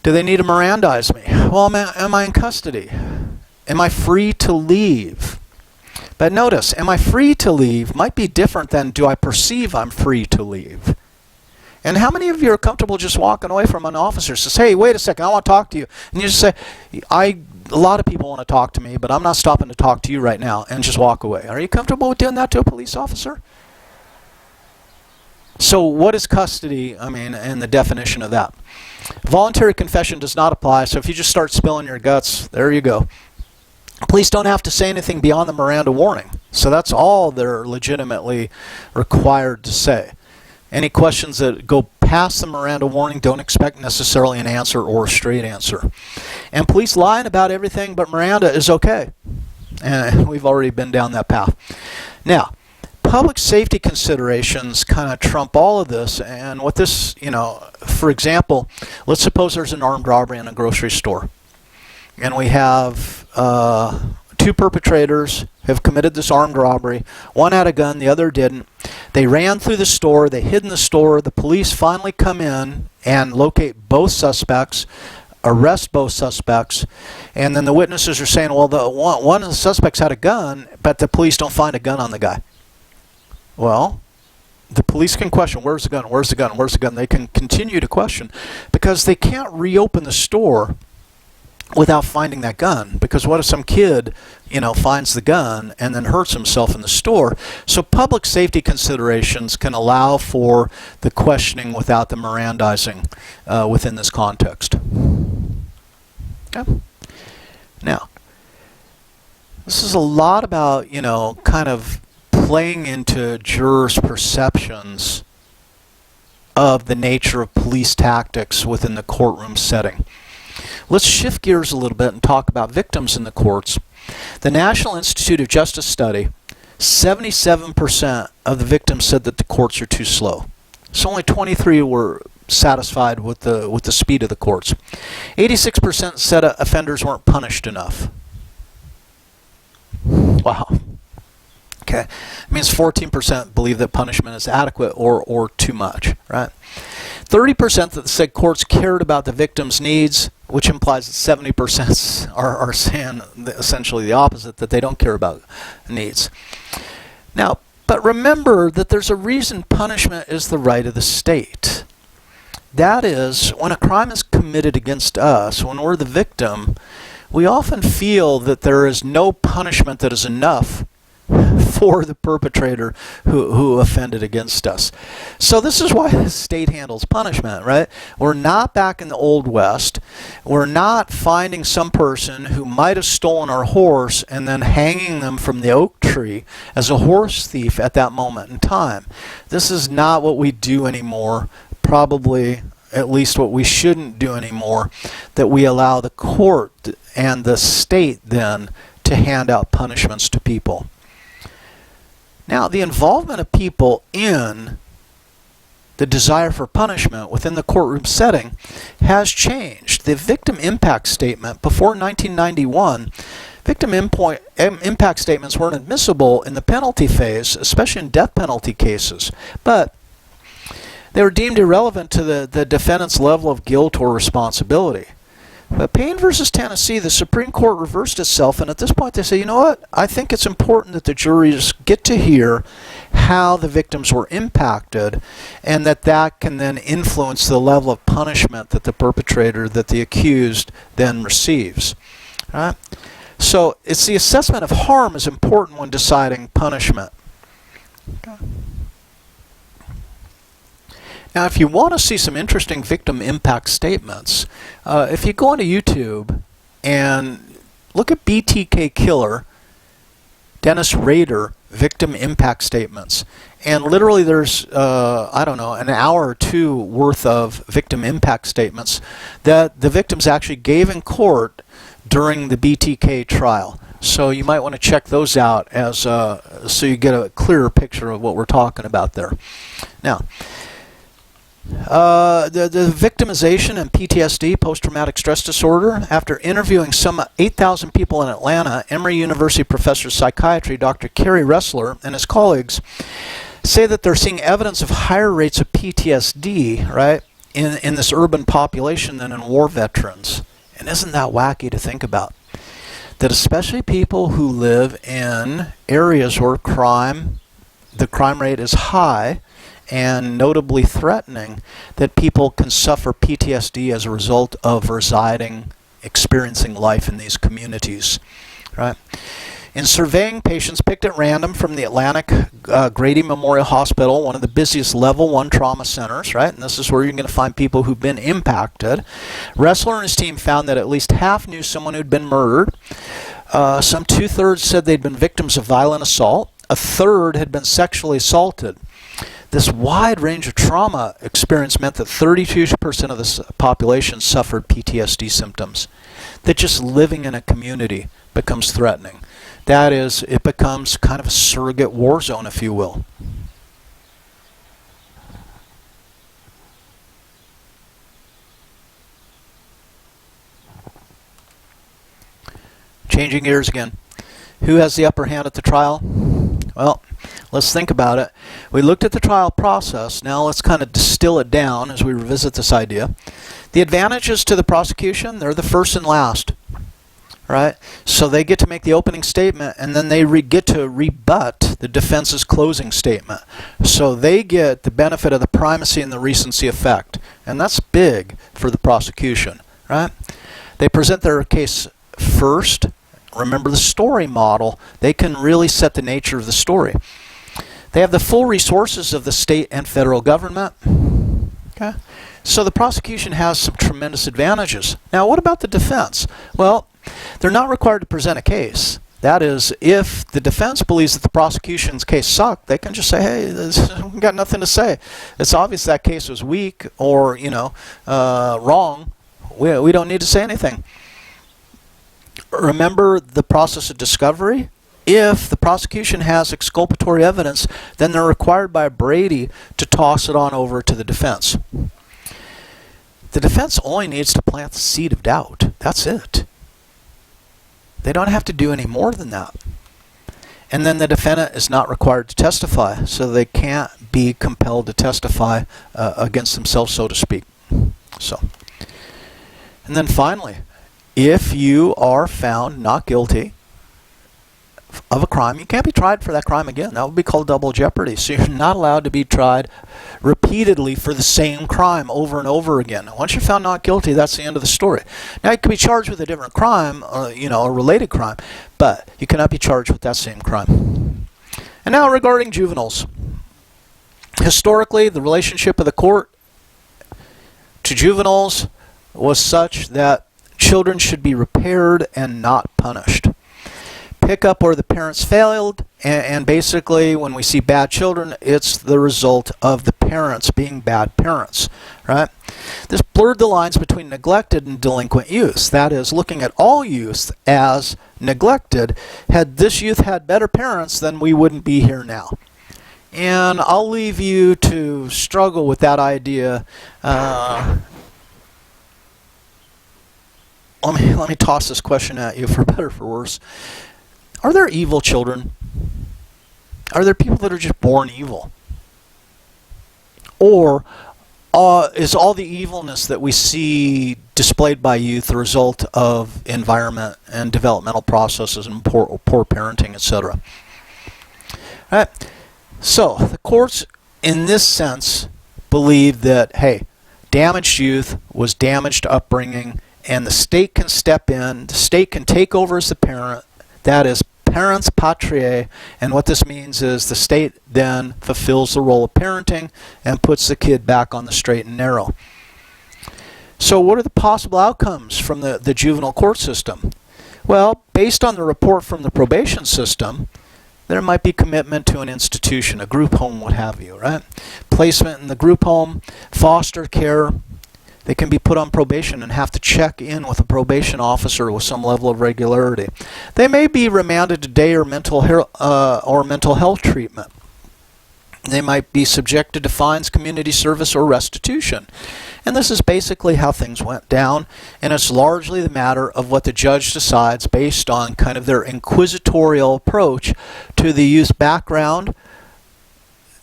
do they need to Mirandize me? Well, am I in custody? Am I free to leave? But notice, am I free to leave might be different than do I perceive I'm free to leave. And how many of you are comfortable just walking away from an officer who says, hey, wait a second, I want to talk to you. And you just say, a lot of people want to talk to me, but I'm not stopping to talk to you right now, and just walk away. Are you comfortable with doing that to a police officer? So what is custody, and the definition of that? Voluntary confession does not apply, so if you just start spilling your guts, there you go. Police don't have to say anything beyond the Miranda warning. So that's all they're legitimately required to say. Any questions that go past the Miranda warning, don't expect necessarily an answer or a straight answer. And police lying about everything but Miranda is okay. And we've already been down that path. Now, public safety considerations kind of trump all of this. And what this, for example, let's suppose there's an armed robbery in a grocery store. And we have two perpetrators have committed this armed robbery. One had a gun, the other didn't. They ran through the store, they hid in the store. The police finally come in and locate both suspects, arrest both suspects, and then the witnesses are saying, well, one of the suspects had a gun, but the police don't find a gun on the guy. Well, The police can question, where's the gun, where's the gun, where's the gun? They can continue to question because they can't reopen the store without finding that gun. Because what if some kid, finds the gun and then hurts himself in the store? So public safety considerations can allow for the questioning without the Mirandizing within this context. Okay. Now, this is a lot about, kind of playing into jurors' perceptions of the nature of police tactics within the courtroom setting. Let's shift gears a little bit and talk about victims in the courts. The National Institute of Justice study, 77% of the victims said that the courts are too slow. So only 23 were satisfied with the speed of the courts. 86% said offenders weren't punished enough. Wow. Okay, it means 14% believe that punishment is adequate or too much, right? 30% that said courts cared about the victim's needs, which implies that 70% are saying essentially the opposite, that they don't care about needs. Now, but remember that there's a reason punishment is the right of the state. That is, when a crime is committed against us, when we're the victim, we often feel that there is no punishment that is enough for the perpetrator who offended against us. So this is why the state handles punishment, right? We're not back in the Old West. We're not finding some person who might have stolen our horse and then hanging them from the oak tree as a horse thief at that moment in time. This is not what we do anymore, probably at least what we shouldn't do anymore, that we allow the court and the state then to hand out punishments to people. Now, the involvement of people in the desire for punishment within the courtroom setting has changed. The victim impact statement before 1991, victim impact statements weren't admissible in the penalty phase, especially in death penalty cases, but they were deemed irrelevant to the defendant's level of guilt or responsibility. But Payne versus Tennessee, the Supreme Court reversed itself, and at this point they say, you know what, I think it's important that the juries get to hear how the victims were impacted, and that can then influence the level of punishment that the perpetrator, that the accused, then receives. All right? So it's the assessment of harm is important when deciding punishment. Okay. Now, if you want to see some interesting victim impact statements, if you go onto YouTube and look at BTK Killer, Dennis Rader victim impact statements, and literally there's, an hour or two worth of victim impact statements that the victims actually gave in court during the BTK trial. So you might want to check those out as so you get a clearer picture of what we're talking about there. Now, the victimization and PTSD, post-traumatic stress disorder. After interviewing some 8,000 people in Atlanta, Emory University professor of psychiatry, Dr. Kerry Ressler, and his colleagues say that they're seeing evidence of higher rates of PTSD, right, in this urban population than in war veterans. And isn't that wacky to think about? That especially people who live in areas where the crime rate is high, and notably threatening, that people can suffer PTSD as a result of experiencing life in these communities. Right? In surveying patients picked at random from the Atlantic Grady Memorial Hospital, one of the busiest level 1 trauma centers, right? And this is where you're going to find people who've been impacted. Ressler and his team found that at least half knew someone who'd been murdered. Some 2/3 said they'd been victims of violent assault. A third had been sexually assaulted. This wide range of trauma experience meant that 32% of the population suffered PTSD symptoms. That just living in a community becomes threatening. That is, it becomes kind of a surrogate war zone, if you will. Changing gears again. Who has the upper hand at the trial? Well, let's think about it. We looked at the trial process. Now let's kind of distill it down as we revisit this idea. The advantages to the prosecution, they're the first and last. Right? So they get to make the opening statement, and then they get to rebut not the defense's closing statement. So they get the benefit of the primacy and the recency effect. And that's big for the prosecution, right? They present their case first. Remember the story model. They can really set the nature of the story. They have the full resources of the state and federal government. Okay? So the prosecution has some tremendous advantages. Now, what about the defense? Well, they're not required to present a case. That is, if the defense believes that the prosecution's case sucked, they can just say, hey, we've got nothing to say. It's obvious that case was weak or, wrong. We don't need to say anything. Remember the process of discovery? If the prosecution has exculpatory evidence, then they're required by Brady to toss it on over to the defense. The defense only needs to plant the seed of doubt. That's it. They don't have to do any more than that. And then the defendant is not required to testify, so they can't be compelled to testify against themselves, so to speak. And then finally, if you are found not guilty of a crime, you can't be tried for that crime again. That would be called double jeopardy. So you're not allowed to be tried repeatedly for the same crime over and over again. Once you're found not guilty, that's the end of the story. Now you can be charged with a different crime, a related crime, but you cannot be charged with that same crime. And now regarding juveniles. Historically, the relationship of the court to juveniles was such that children should be repaired and not punished. Pick up where the parents failed, and basically when we see bad children, it's the result of the parents being bad parents, right? This blurred the lines between neglected and delinquent youth. That is, looking at all youth as neglected. Had this youth had better parents, then we wouldn't be here now. And I'll leave you to struggle with that idea. Let me toss this question at you, for better or for worse. Are there evil children? Are there people that are just born evil? Or is all the evilness that we see displayed by youth the result of environment and developmental processes and poor parenting, etc.? All right. So the courts, in this sense, believe that, hey, damaged youth was damaged upbringing, and the state can step in. The state can take over as the parent. That is, parents patriae, and what this means is the state then fulfills the role of parenting and puts the kid back on the straight and narrow. So what are the possible outcomes from the juvenile court system? Well, based on the report from the probation system, there might be commitment to an institution, a group home, what have you, right? Placement in the group home, foster care. They can be put on probation and have to check in with a probation officer with some level of regularity. They may be remanded to day or mental health treatment. They might be subjected to fines, community service, or restitution. And this is basically how things went down, and it's largely the matter of what the judge decides based on kind of their inquisitorial approach to the youth's background,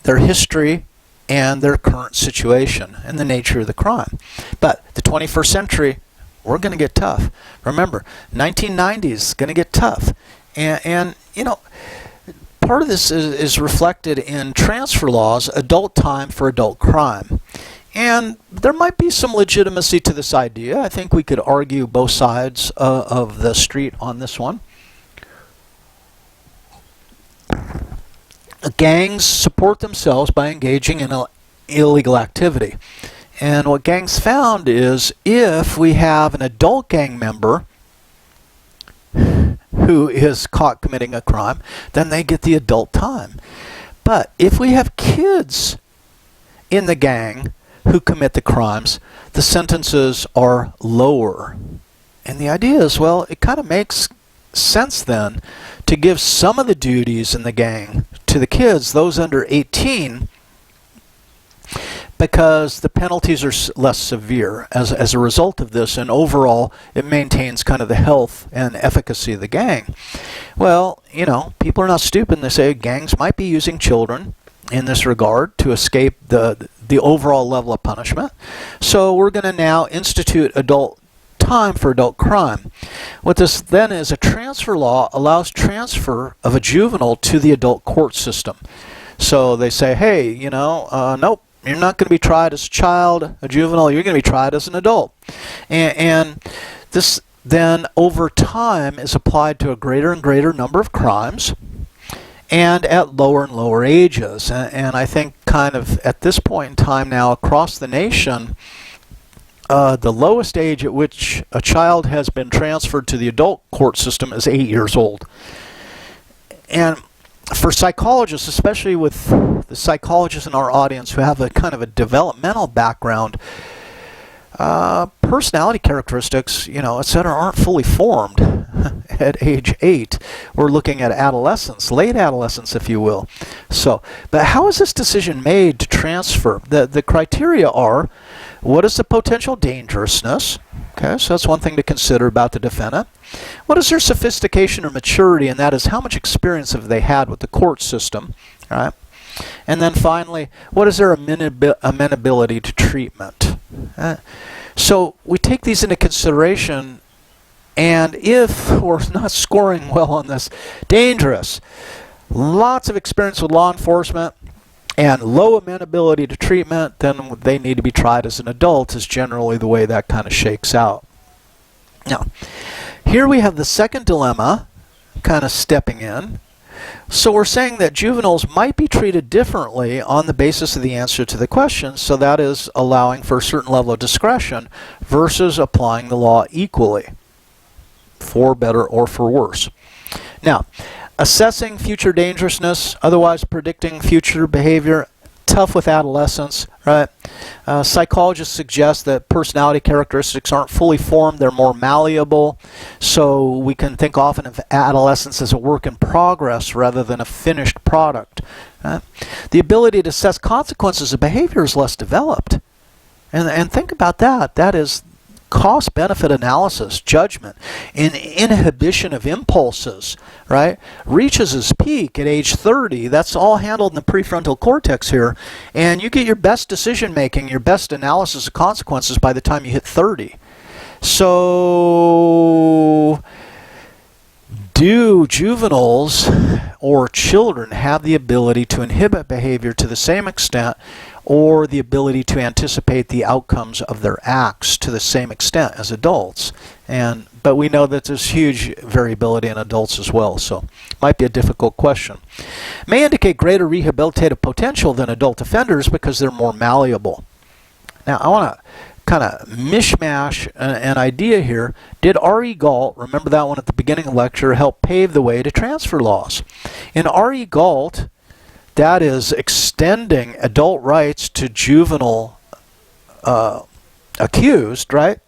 their history, and their current situation and the nature of the crime. But the 21st century, we're going to get tough. Remember, 1990s is going to get tough. And part of this is reflected in transfer laws, adult time for adult crime. And there might be some legitimacy to this idea. I think we could argue both sides of the street on this one. Gangs support themselves by engaging in illegal activity. And what gangs found is if we have an adult gang member who is caught committing a crime, then they get the adult time. But if we have kids in the gang who commit the crimes, the sentences are lower. And the idea is, well, it kind of makes sense then to give some of the duties in the gang to the kids, those under 18, because the penalties are less severe as a result of this, and overall it maintains kind of the health and efficacy of the gang. Well, people are not stupid, and they say gangs might be using children in this regard to escape the overall level of punishment. So we're going to now institute adult time for adult crime. What this then is, a transfer law allows transfer of a juvenile to the adult court system. So they say, hey, nope, you're not going to be tried as a child, a juvenile, you're going to be tried as an adult. And this then over time is applied to a greater and greater number of crimes and at lower and lower ages. And I think kind of at this point in time now across the nation, the lowest age at which a child has been transferred to the adult court system is 8 years old. And for psychologists, especially with the psychologists in our audience who have a kind of a developmental background, personality characteristics, etc., aren't fully formed at age 8. We're looking at adolescence, late adolescence, if you will. So, but how is this decision made to transfer? The criteria are, what is the potential dangerousness? Okay, so that's one thing to consider about the defendant. What is their sophistication or maturity, and that is how much experience have they had with the court system, all right? And then finally, what is their amenability to treatment? So we take these into consideration, and if we're not scoring well on this, dangerous, lots of experience with law enforcement, and low amenability to treatment, then they need to be tried as an adult, is generally the way that kind of shakes out. Now, here we have the second dilemma kind of stepping in. So we're saying that juveniles might be treated differently on the basis of the answer to the question, so that is allowing for a certain level of discretion versus applying the law equally, for better or for worse. Now, assessing future dangerousness, otherwise predicting future behavior, tough with adolescents, right? Psychologists suggest that personality characteristics aren't fully formed, they're more malleable, so we can think often of adolescence as a work in progress rather than a finished product. Right? The ability to assess consequences of behavior is less developed. And think about that. That is cost-benefit analysis, judgment, inhibition of impulses, right? Reaches its peak at age 30. That's all handled in the prefrontal cortex here. And you get your best decision-making, your best analysis of consequences by the time you hit 30. So, do juveniles or children have the ability to inhibit behavior to the same extent, or the ability to anticipate the outcomes of their acts to the same extent as adults? But we know that there's huge variability in adults as well, so it might be a difficult question. May indicate greater rehabilitative potential than adult offenders because they're more malleable. Now, I want to kind of mishmash an idea here. Did R.E. Galt, remember that one at the beginning of the lecture, help pave the way to transfer laws? In R.E. Galt, that is extending adult rights to juvenile accused, right?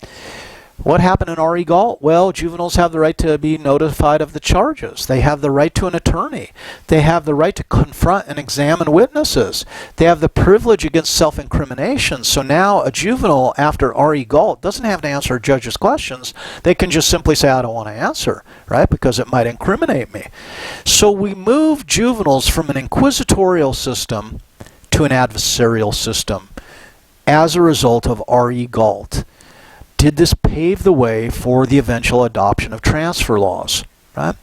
What happened in R.E. Galt? Well, juveniles have the right to be notified of the charges. They have the right to an attorney. They have the right to confront and examine witnesses. They have the privilege against self-incrimination. So now a juvenile after R.E. Galt doesn't have to answer a judge's questions. They can just simply say, I don't want to answer, right? Because it might incriminate me. So we move juveniles from an inquisitorial system to an adversarial system as a result of R.E. Galt. Did this pave the way for the eventual adoption of transfer laws? Right?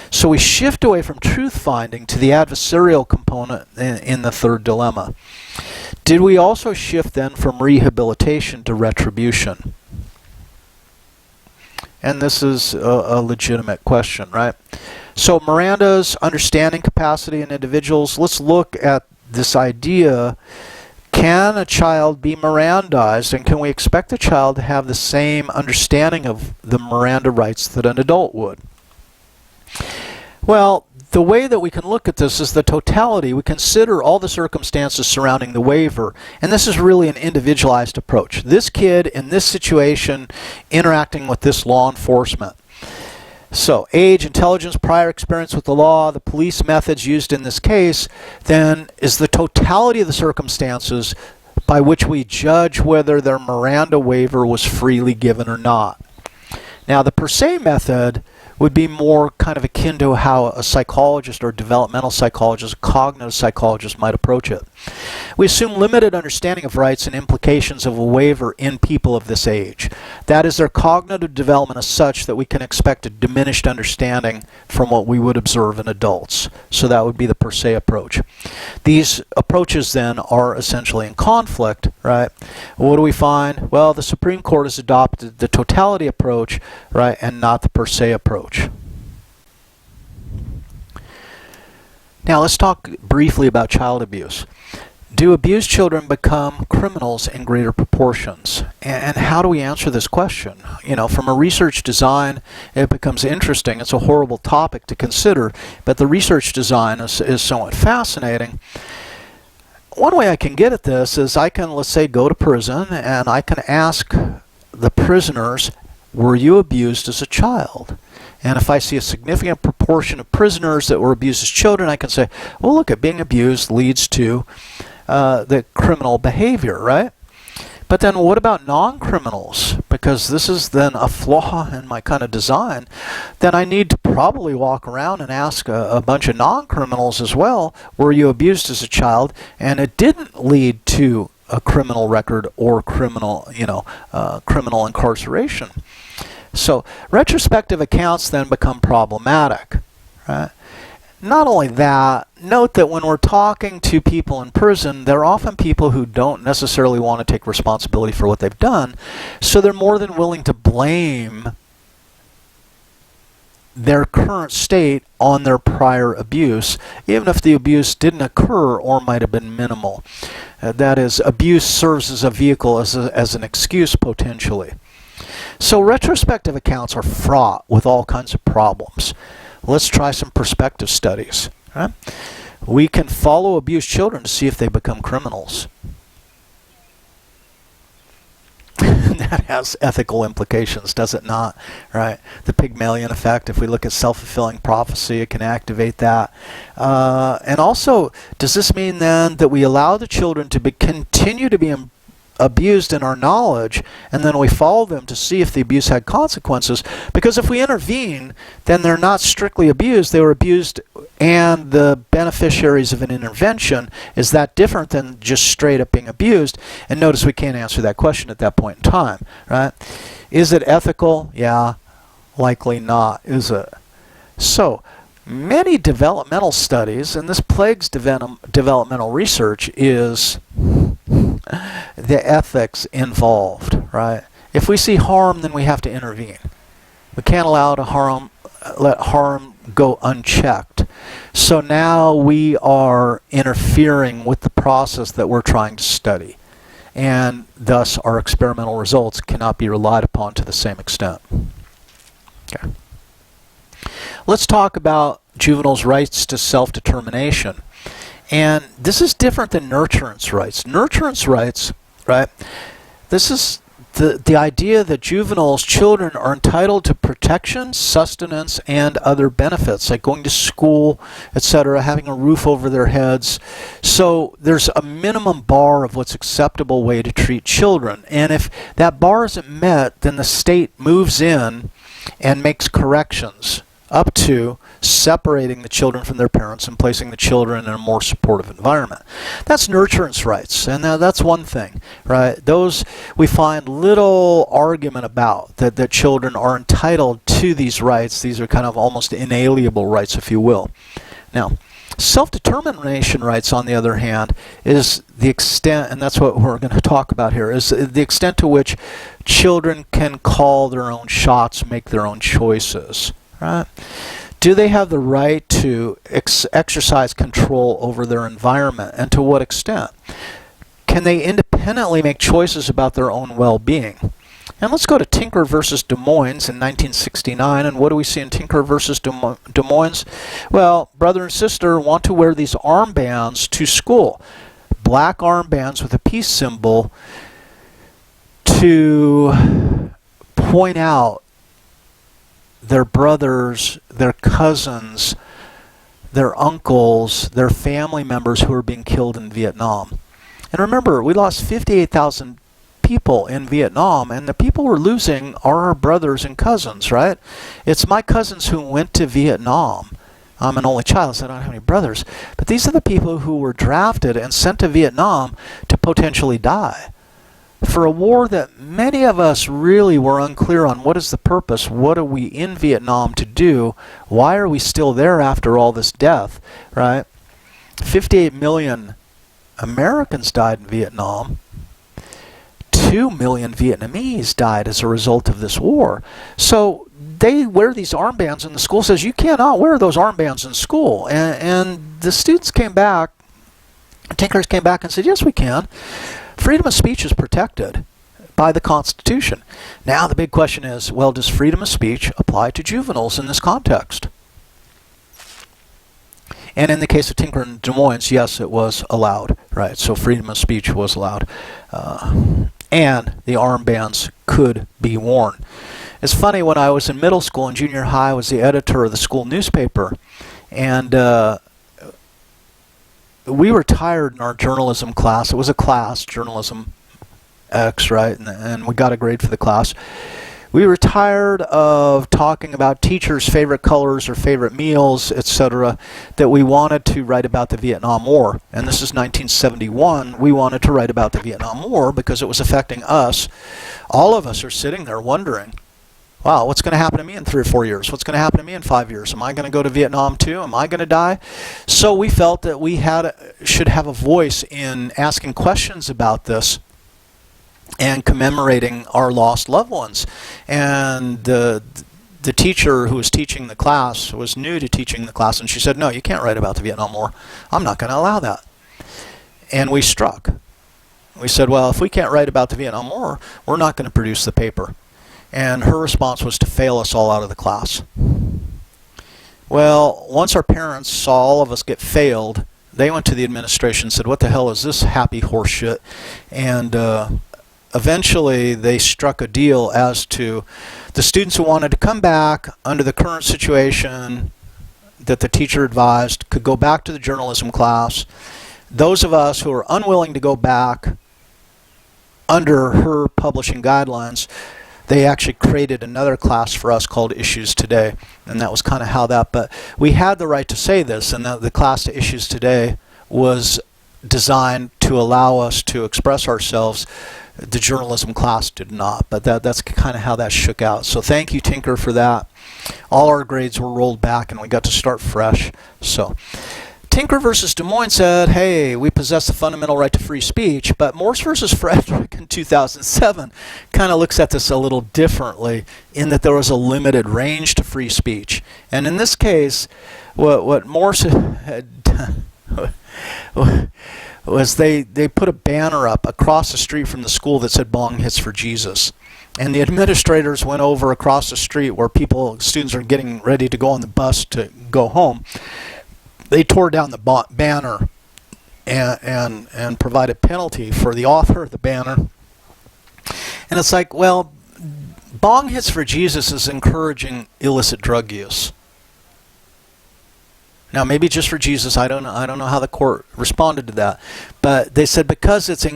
So we shift away from truth-finding to the adversarial component in the third dilemma. Did we also shift then from rehabilitation to retribution? And this is a legitimate question, right? So Miranda's understanding capacity in individuals, let's look at this idea. Can a child be Mirandized, and can we expect a child to have the same understanding of the Miranda rights that an adult would? Well, the way that we can look at this is the totality. We consider all the circumstances surrounding the waiver, and this is really an individualized approach. This kid in this situation interacting with this law enforcement. So, age, intelligence, prior experience with the law, the police methods used in this case, then is the totality of the circumstances by which we judge whether their Miranda waiver was freely given or not. Now, the per se method would be more kind of akin to how a psychologist or developmental psychologist, cognitive psychologist might approach it. We assume limited understanding of rights and implications of a waiver in people of this age. That is, their cognitive development is such that we can expect a diminished understanding from what we would observe in adults. So that would be the per se approach. These approaches then are essentially in conflict, right? What do we find? Well, the Supreme Court has adopted the totality approach, right, and not the per se approach. Now let's talk briefly about child abuse. Do abused children become criminals in greater proportions? And how do we answer this question? You know, from a research design, it becomes interesting. It's a horrible topic to consider, but the research design is somewhat fascinating. One way I can get at this is I can, let's say, go to prison and I can ask the prisoners, were you abused as a child? And if I see a significant proportion of prisoners that were abused as children, I can say, well, look, being abused leads to the criminal behavior, right? But then what about non-criminals? Because this is then a flaw in my kind of design. Then I need to probably walk around and ask a bunch of non-criminals as well, were you abused as a child? And it didn't lead to a criminal record or criminal incarceration. So retrospective accounts then become problematic, right? Not only that, note that when we're talking to people in prison, they're often people who don't necessarily want to take responsibility for what they've done, so they're more than willing to blame their current state on their prior abuse, even if the abuse didn't occur or might have been minimal. That is, abuse serves as a vehicle, as an excuse potentially. So retrospective accounts are fraught with all kinds of problems. Let's try some prospective studies. Right? We can follow abused children to see if they become criminals. That has ethical implications, does it not? Right? The Pygmalion Effect, if we look at self-fulfilling prophecy, it can activate that. And also, does this mean then that we allow the children to continue to be abused in our knowledge, and then we follow them to see if the abuse had consequences? Because if we intervene, then they're not strictly abused, they were abused and the beneficiaries of an intervention. Is that different than just straight up being abused? And notice we can't answer that question at that point in time, right? Is it ethical? Yeah, likely not, is it? So many developmental studies, and this plagues developmental research, is the ethics involved, right? If we see harm, then we have to intervene. We can't allow let harm go unchecked. So now we are interfering with the process that we're trying to study, and thus our experimental results cannot be relied upon to the same extent. Okay. Let's talk about juveniles' rights to self-determination. And this is different than nurturance rights. Nurturance rights, right? This is the idea that juveniles, children, are entitled to protection, sustenance, and other benefits, like going to school, etc., having a roof over their heads. So there's a minimum bar of what's acceptable way to treat children. And if that bar isn't met, then the state moves in and makes corrections up to separating the children from their parents and placing the children in a more supportive environment. That's nurturance rights, and that's one thing, right? Those we find little argument about, that children are entitled to these rights. These are kind of almost inalienable rights, if you will. Now, self-determination rights, on the other hand, is the extent, and that's what we're going to talk about here, is the extent to which children can call their own shots, make their own choices. Right? Do they have the right to exercise control over their environment, and to what extent? Can they independently make choices about their own well-being? And let's go to Tinker versus Des Moines in 1969. And what do we see in Tinker versus Des Moines? Well, brother and sister want to wear these armbands to school. Black armbands with a peace symbol to point out their brothers, their cousins, their uncles, their family members who are being killed in Vietnam. And remember, we lost 58,000 people in Vietnam, and the people we're losing are our brothers and cousins, right? It's my cousins who went to Vietnam. I'm an only child, so I don't have any brothers. But these are the people who were drafted and sent to Vietnam to potentially die for a war that many of us really were unclear on. What is the purpose? What are we in Vietnam to do? Why are we still there after all this death, right? 58 million Americans died in Vietnam. 2 million Vietnamese died as a result of this war. So they wear these armbands, and the school says, you cannot wear those armbands in school. And the students came back, Tinkers came back and said, yes, we can. Freedom of speech is protected by the Constitution. Now the big question is, well, does freedom of speech apply to juveniles in this context? And in the case of Tinker and Des Moines, yes, it was allowed, right? So freedom of speech was allowed. And the armbands could be worn. It's funny, when I was in middle school and junior high, I was the editor of the school newspaper. And we were tired in our journalism class. It was a class, Journalism X, right? And we got a grade for the class. We were tired of talking about teachers' favorite colors or favorite meals, etc., that we wanted to write about the Vietnam War. And this is 1971. We wanted to write about the Vietnam War because it was affecting us. All of us are sitting there wondering, wow, what's going to happen to me in 3 or 4 years? What's going to happen to me in 5 years? Am I going to go to Vietnam too? Am I going to die? So we felt that we should have a voice in asking questions about this and commemorating our lost loved ones. And the teacher who was teaching the class was new to teaching the class, and she said, no, you can't write about the Vietnam War. I'm not going to allow that. And we struck. We said, well, if we can't write about the Vietnam War, we're not going to produce the paper. And her response was to fail us all out of the class. Well, once our parents saw all of us get failed, they went to the administration and said, what the hell is this happy horse shit? And eventually they struck a deal as to the students who wanted to come back under the current situation that the teacher advised could go back to the journalism class. Those of us who are unwilling to go back under her publishing guidelines, they actually created another class for us called Issues Today, and that was kind of how that, but we had the right to say this, and the class to Issues Today was designed to allow us to express ourselves. The journalism class did not, but that's kind of how that shook out. So thank you, Tinker, for that. All our grades were rolled back, and we got to start fresh. So Tinker versus Des Moines said, hey, we possess the fundamental right to free speech, but Morse versus Frederick in 2007 kind of looks at this a little differently in that there was a limited range to free speech. And in this case, what Morse had done was they put a banner up across the street from the school that said bong hits for Jesus. And the administrators went over across the street where students are getting ready to go on the bus to go home. They tore down the banner and provided penalty for the author of the banner. And it's like, well, bong hits for Jesus is encouraging illicit drug use. Now, maybe just for Jesus, I don't know how the court responded to that. But they said because it's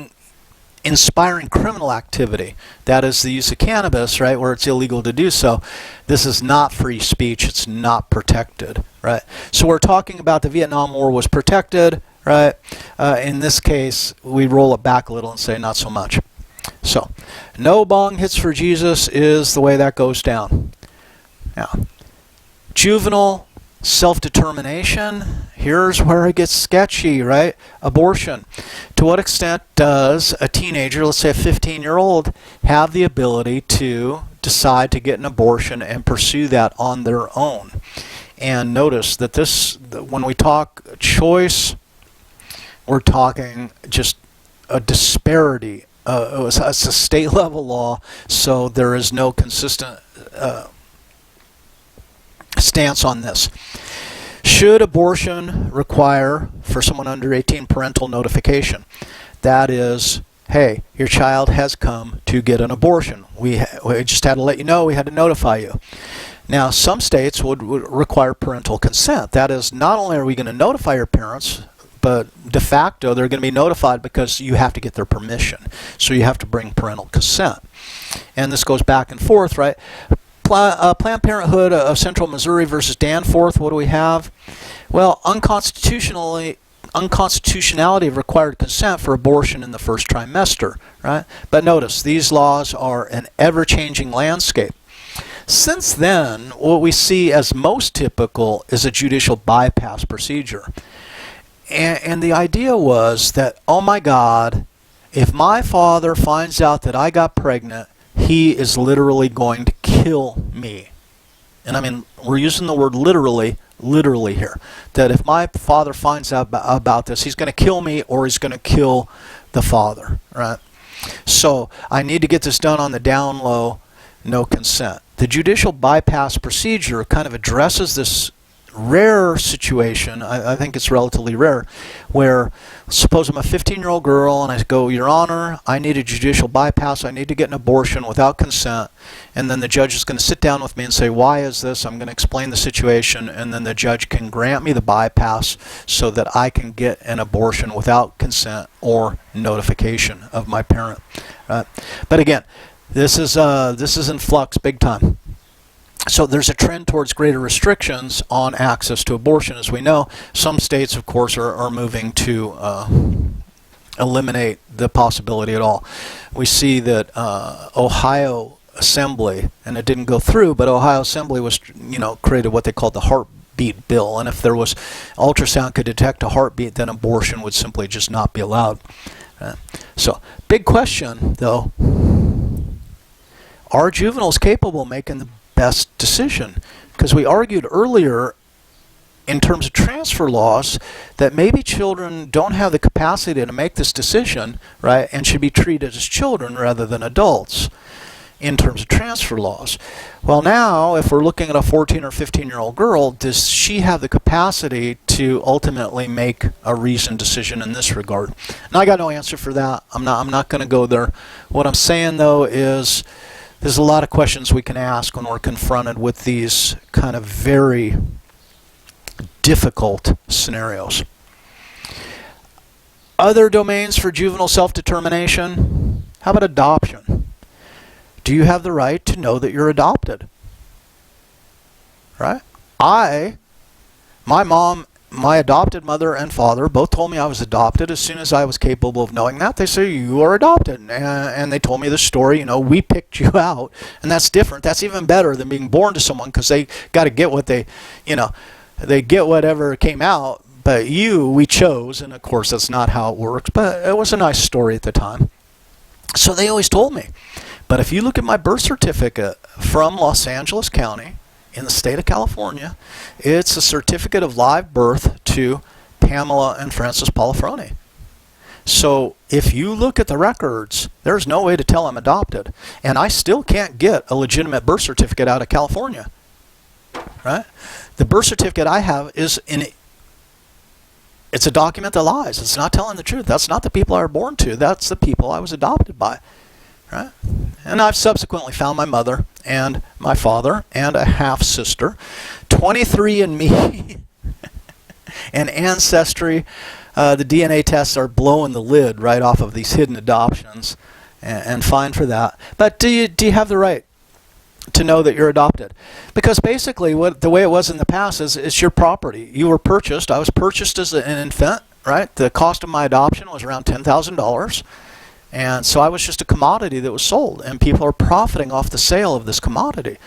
inspiring criminal activity, that is the use of cannabis, right, where it's illegal to do so, this is not free speech, it's not protected, right? So we're talking about the Vietnam War was protected, right? In this case, we roll it back a little and say not so much. So, no bong hits for Jesus is the way that goes down. Now, Juvenile Self-Determination, here's where it gets sketchy, right? Abortion. To what extent does a teenager, let's say a 15-year-old, have the ability to decide to get an abortion and pursue that on their own? And notice that when we talk choice, we're talking just a disparity. It's a state-level law, so there is no consistent stance on this. Should abortion require, for someone under 18, parental notification? That is, hey, your child has come to get an abortion. We just had to let you know, we had to notify you. Now, some states would require parental consent. That is, not only are we going to notify your parents, but de facto they're going to be notified because you have to get their permission. So you have to bring parental consent. And this goes back and forth, right? Planned Parenthood of Central Missouri versus Danforth, what do we have? Well, unconstitutionality of required consent for abortion in the first trimester, right? But notice, these laws are an ever-changing landscape. Since then, what we see as most typical is a judicial bypass procedure. And the idea was that, oh my God, if my father finds out that I got pregnant, he is literally going to kill me. And I mean, we're using the word literally here. That if my father finds out about this, he's going to kill me or he's going to kill the father, right? So I need to get this done on the down low, no consent. The judicial bypass procedure kind of addresses this rare situation, I think it's relatively rare, where suppose I'm a 15-year-old girl and I go, Your Honor, I need a judicial bypass, I need to get an abortion without consent, and then the judge is going to sit down with me and say, why is this? I'm going to explain the situation, and then the judge can grant me the bypass so that I can get an abortion without consent or notification of my parent. But again, this is in flux big time. So there's a trend towards greater restrictions on access to abortion, as we know. Some states, of course, are moving to eliminate the possibility at all. We see that Ohio Assembly, and it didn't go through, but Ohio Assembly was, created what they called the heartbeat bill. And if there was ultrasound could detect a heartbeat, then abortion would simply just not be allowed. So big question, though. Are juveniles capable of making the best decision? Because we argued earlier in terms of transfer laws that maybe children don't have the capacity to make this decision, right, and should be treated as children rather than adults in terms of transfer laws. Well, now if we're looking at a 14 or 15-year-old girl, does she have the capacity to ultimately make a reasoned decision in this regard? And I got no answer for that. I'm not going to go there. What I'm saying though is there's a lot of questions we can ask when we're confronted with these kind of very difficult scenarios. Other domains for juvenile self-determination? How about adoption? Do you have the right to know that you're adopted? Right? My mom, my adopted mother and father both told me I was adopted as soon as I was capable of knowing that. They say, you are adopted. And they told me the story, we picked you out. And that's different. That's even better than being born to someone, because they got to get what they get whatever came out. But we chose. And of course, that's not how it works. But it was a nice story at the time. So they always told me. But if you look at my birth certificate from Los Angeles County, in the state of California, it's a certificate of live birth to Pamela and Francis Polifrone. So if you look at the records, there's no way to tell I'm adopted. And I still can't get a legitimate birth certificate out of California. Right? The birth certificate I have it's a document that lies. It's not telling the truth. That's not the people I were born to. That's the people I was adopted by. Right? And I've subsequently found my mother and my father and a half-sister. 23andMe and Ancestry, the DNA tests are blowing the lid right off of these hidden adoptions, and fine for that. But do you have the right to know that you're adopted? Because basically the way it was in the past is it's your property. You were purchased. I was purchased as an infant, right? The cost of my adoption was around $10,000. And so I was just a commodity that was sold, and people are profiting off the sale of this commodity.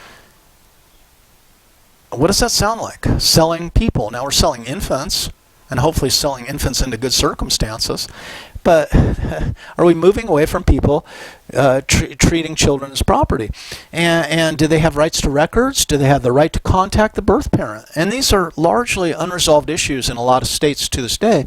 What does that sound like? Selling people. Now we're selling infants, and hopefully selling infants into good circumstances. But are we moving away from people treating children as property? And do they have rights to records? Do they have the right to contact the birth parent? And these are largely unresolved issues in a lot of states to this day.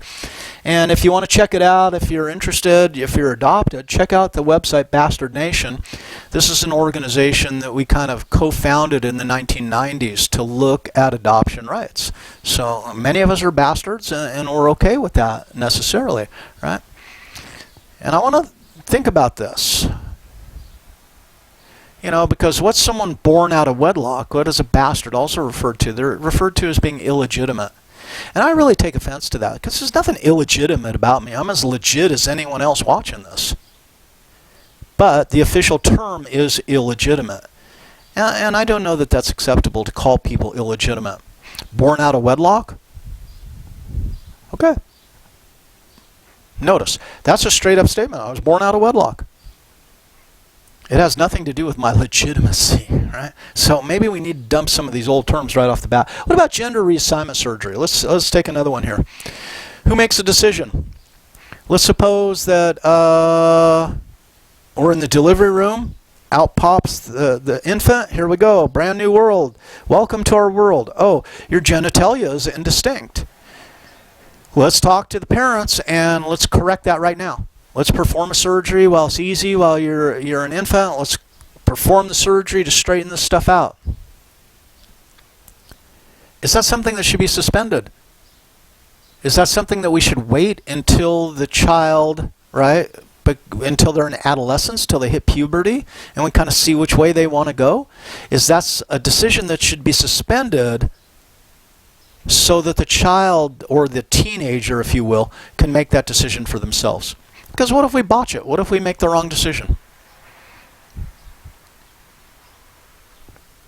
And if you want to check it out, if you're interested, if you're adopted, check out the website Bastard Nation. This is an organization that we kind of co-founded in the 1990s to look at adoption rights. So many of us are bastards, and we're okay with that necessarily, right? And I want to think about this. Because what's someone born out of wedlock? What is a bastard also referred to? They're referred to as being illegitimate. And I really take offense to that, because there's nothing illegitimate about me. I'm as legit as anyone else watching this. But the official term is illegitimate. And I don't know that that's acceptable to call people illegitimate. Born out of wedlock? Okay. Notice, that's a straight up statement. I was born out of wedlock. It has nothing to do with my legitimacy, right? So maybe we need to dump some of these old terms right off the bat. What about gender reassignment surgery? Let's take another one here. Who makes a decision? Let's suppose that we're in the delivery room. Out pops the infant. Here we go. Brand new world. Welcome to our world. Oh, your genitalia is indistinct. Let's talk to the parents and let's correct that right now. Let's perform a surgery while it's easy, while you're an infant. Let's perform the surgery to straighten this stuff out. Is that something that should be suspended? Is that something that we should wait until the child, right, but until they're in adolescence, till they hit puberty, and we kind of see which way they want to go? Is that a decision that should be suspended so that the child or the teenager, if you will, can make that decision for themselves? Because what if we botch it? What if we make the wrong decision?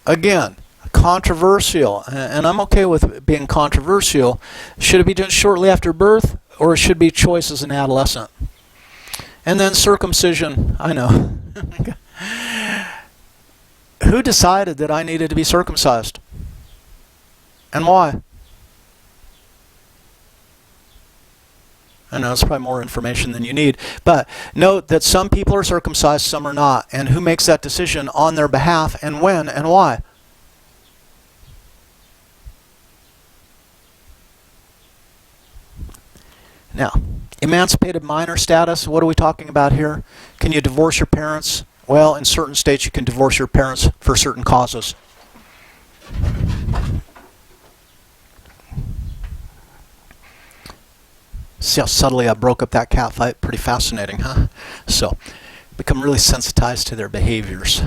Again, controversial, and I'm okay with it being controversial. Should it be done shortly after birth, or it should be choice as an adolescent? And then circumcision, I know. Who decided that I needed to be circumcised? And why? I know it's probably more information than you need, but note that some people are circumcised, some are not, and who makes that decision on their behalf, and when, and why? Now, emancipated minor status, what are we talking about here? Can you divorce your parents? Well, in certain states you can divorce your parents for certain causes. See how subtly I broke up that cat fight? Pretty fascinating, huh? So, become really sensitized to their behaviors.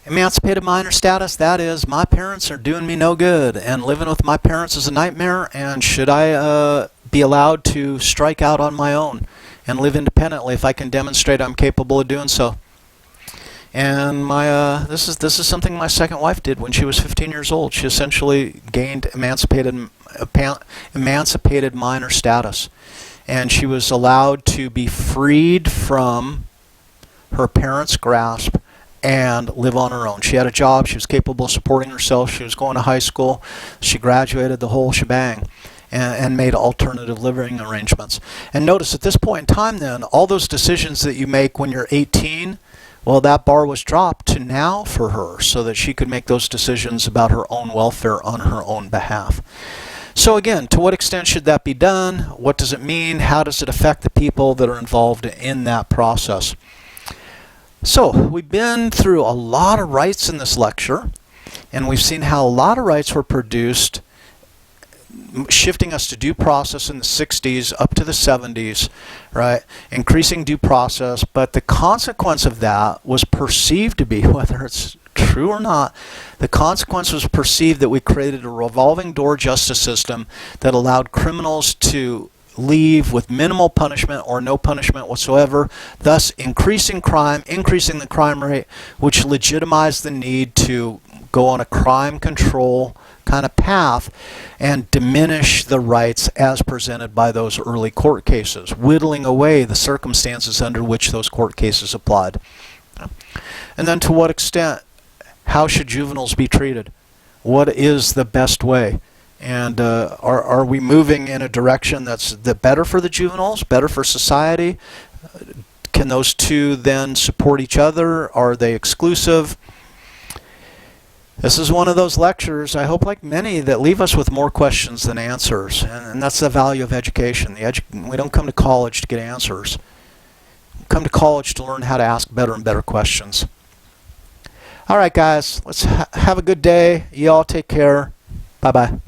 Emancipated minor status, that is, my parents are doing me no good, and living with my parents is a nightmare, and should I be allowed to strike out on my own and live independently if I can demonstrate I'm capable of doing so? And my this is something my second wife did when she was 15 years old. She essentially gained emancipated minor status, and she was allowed to be freed from her parents' grasp and live on her own. She had a job, she was capable of supporting herself, she was going to high school, she graduated, the whole shebang, and made alternative living arrangements. And notice at this point in time then, all those decisions that you make when you're 18, well, that bar was dropped to now for her so that she could make those decisions about her own welfare on her own behalf. So again, to what extent should that be done? What does it mean? How does it affect the people that are involved in that process? So we've been through a lot of rights in this lecture, and we've seen how a lot of rights were produced, shifting us to due process in the 60s up to the 70s, right? Increasing due process, but the consequence of that was perceived to be, whether it's true or not, the consequence was perceived that we created a revolving door justice system that allowed criminals to leave with minimal punishment or no punishment whatsoever, thus increasing crime, increasing the crime rate, which legitimized the need to go on a crime control kind of path and diminish the rights as presented by those early court cases, whittling away the circumstances under which those court cases applied. And then to what extent, how should juveniles be treated? What is the best way? And are we moving in a direction that's better for the juveniles, better for society? Can those two then support each other? Are they exclusive? This is one of those lectures, I hope like many, that leave us with more questions than answers. And that's the value of education. We don't come to college to get answers. We come to college to learn how to ask better and better questions. All right, guys, let's have a good day. You all take care. Bye-bye.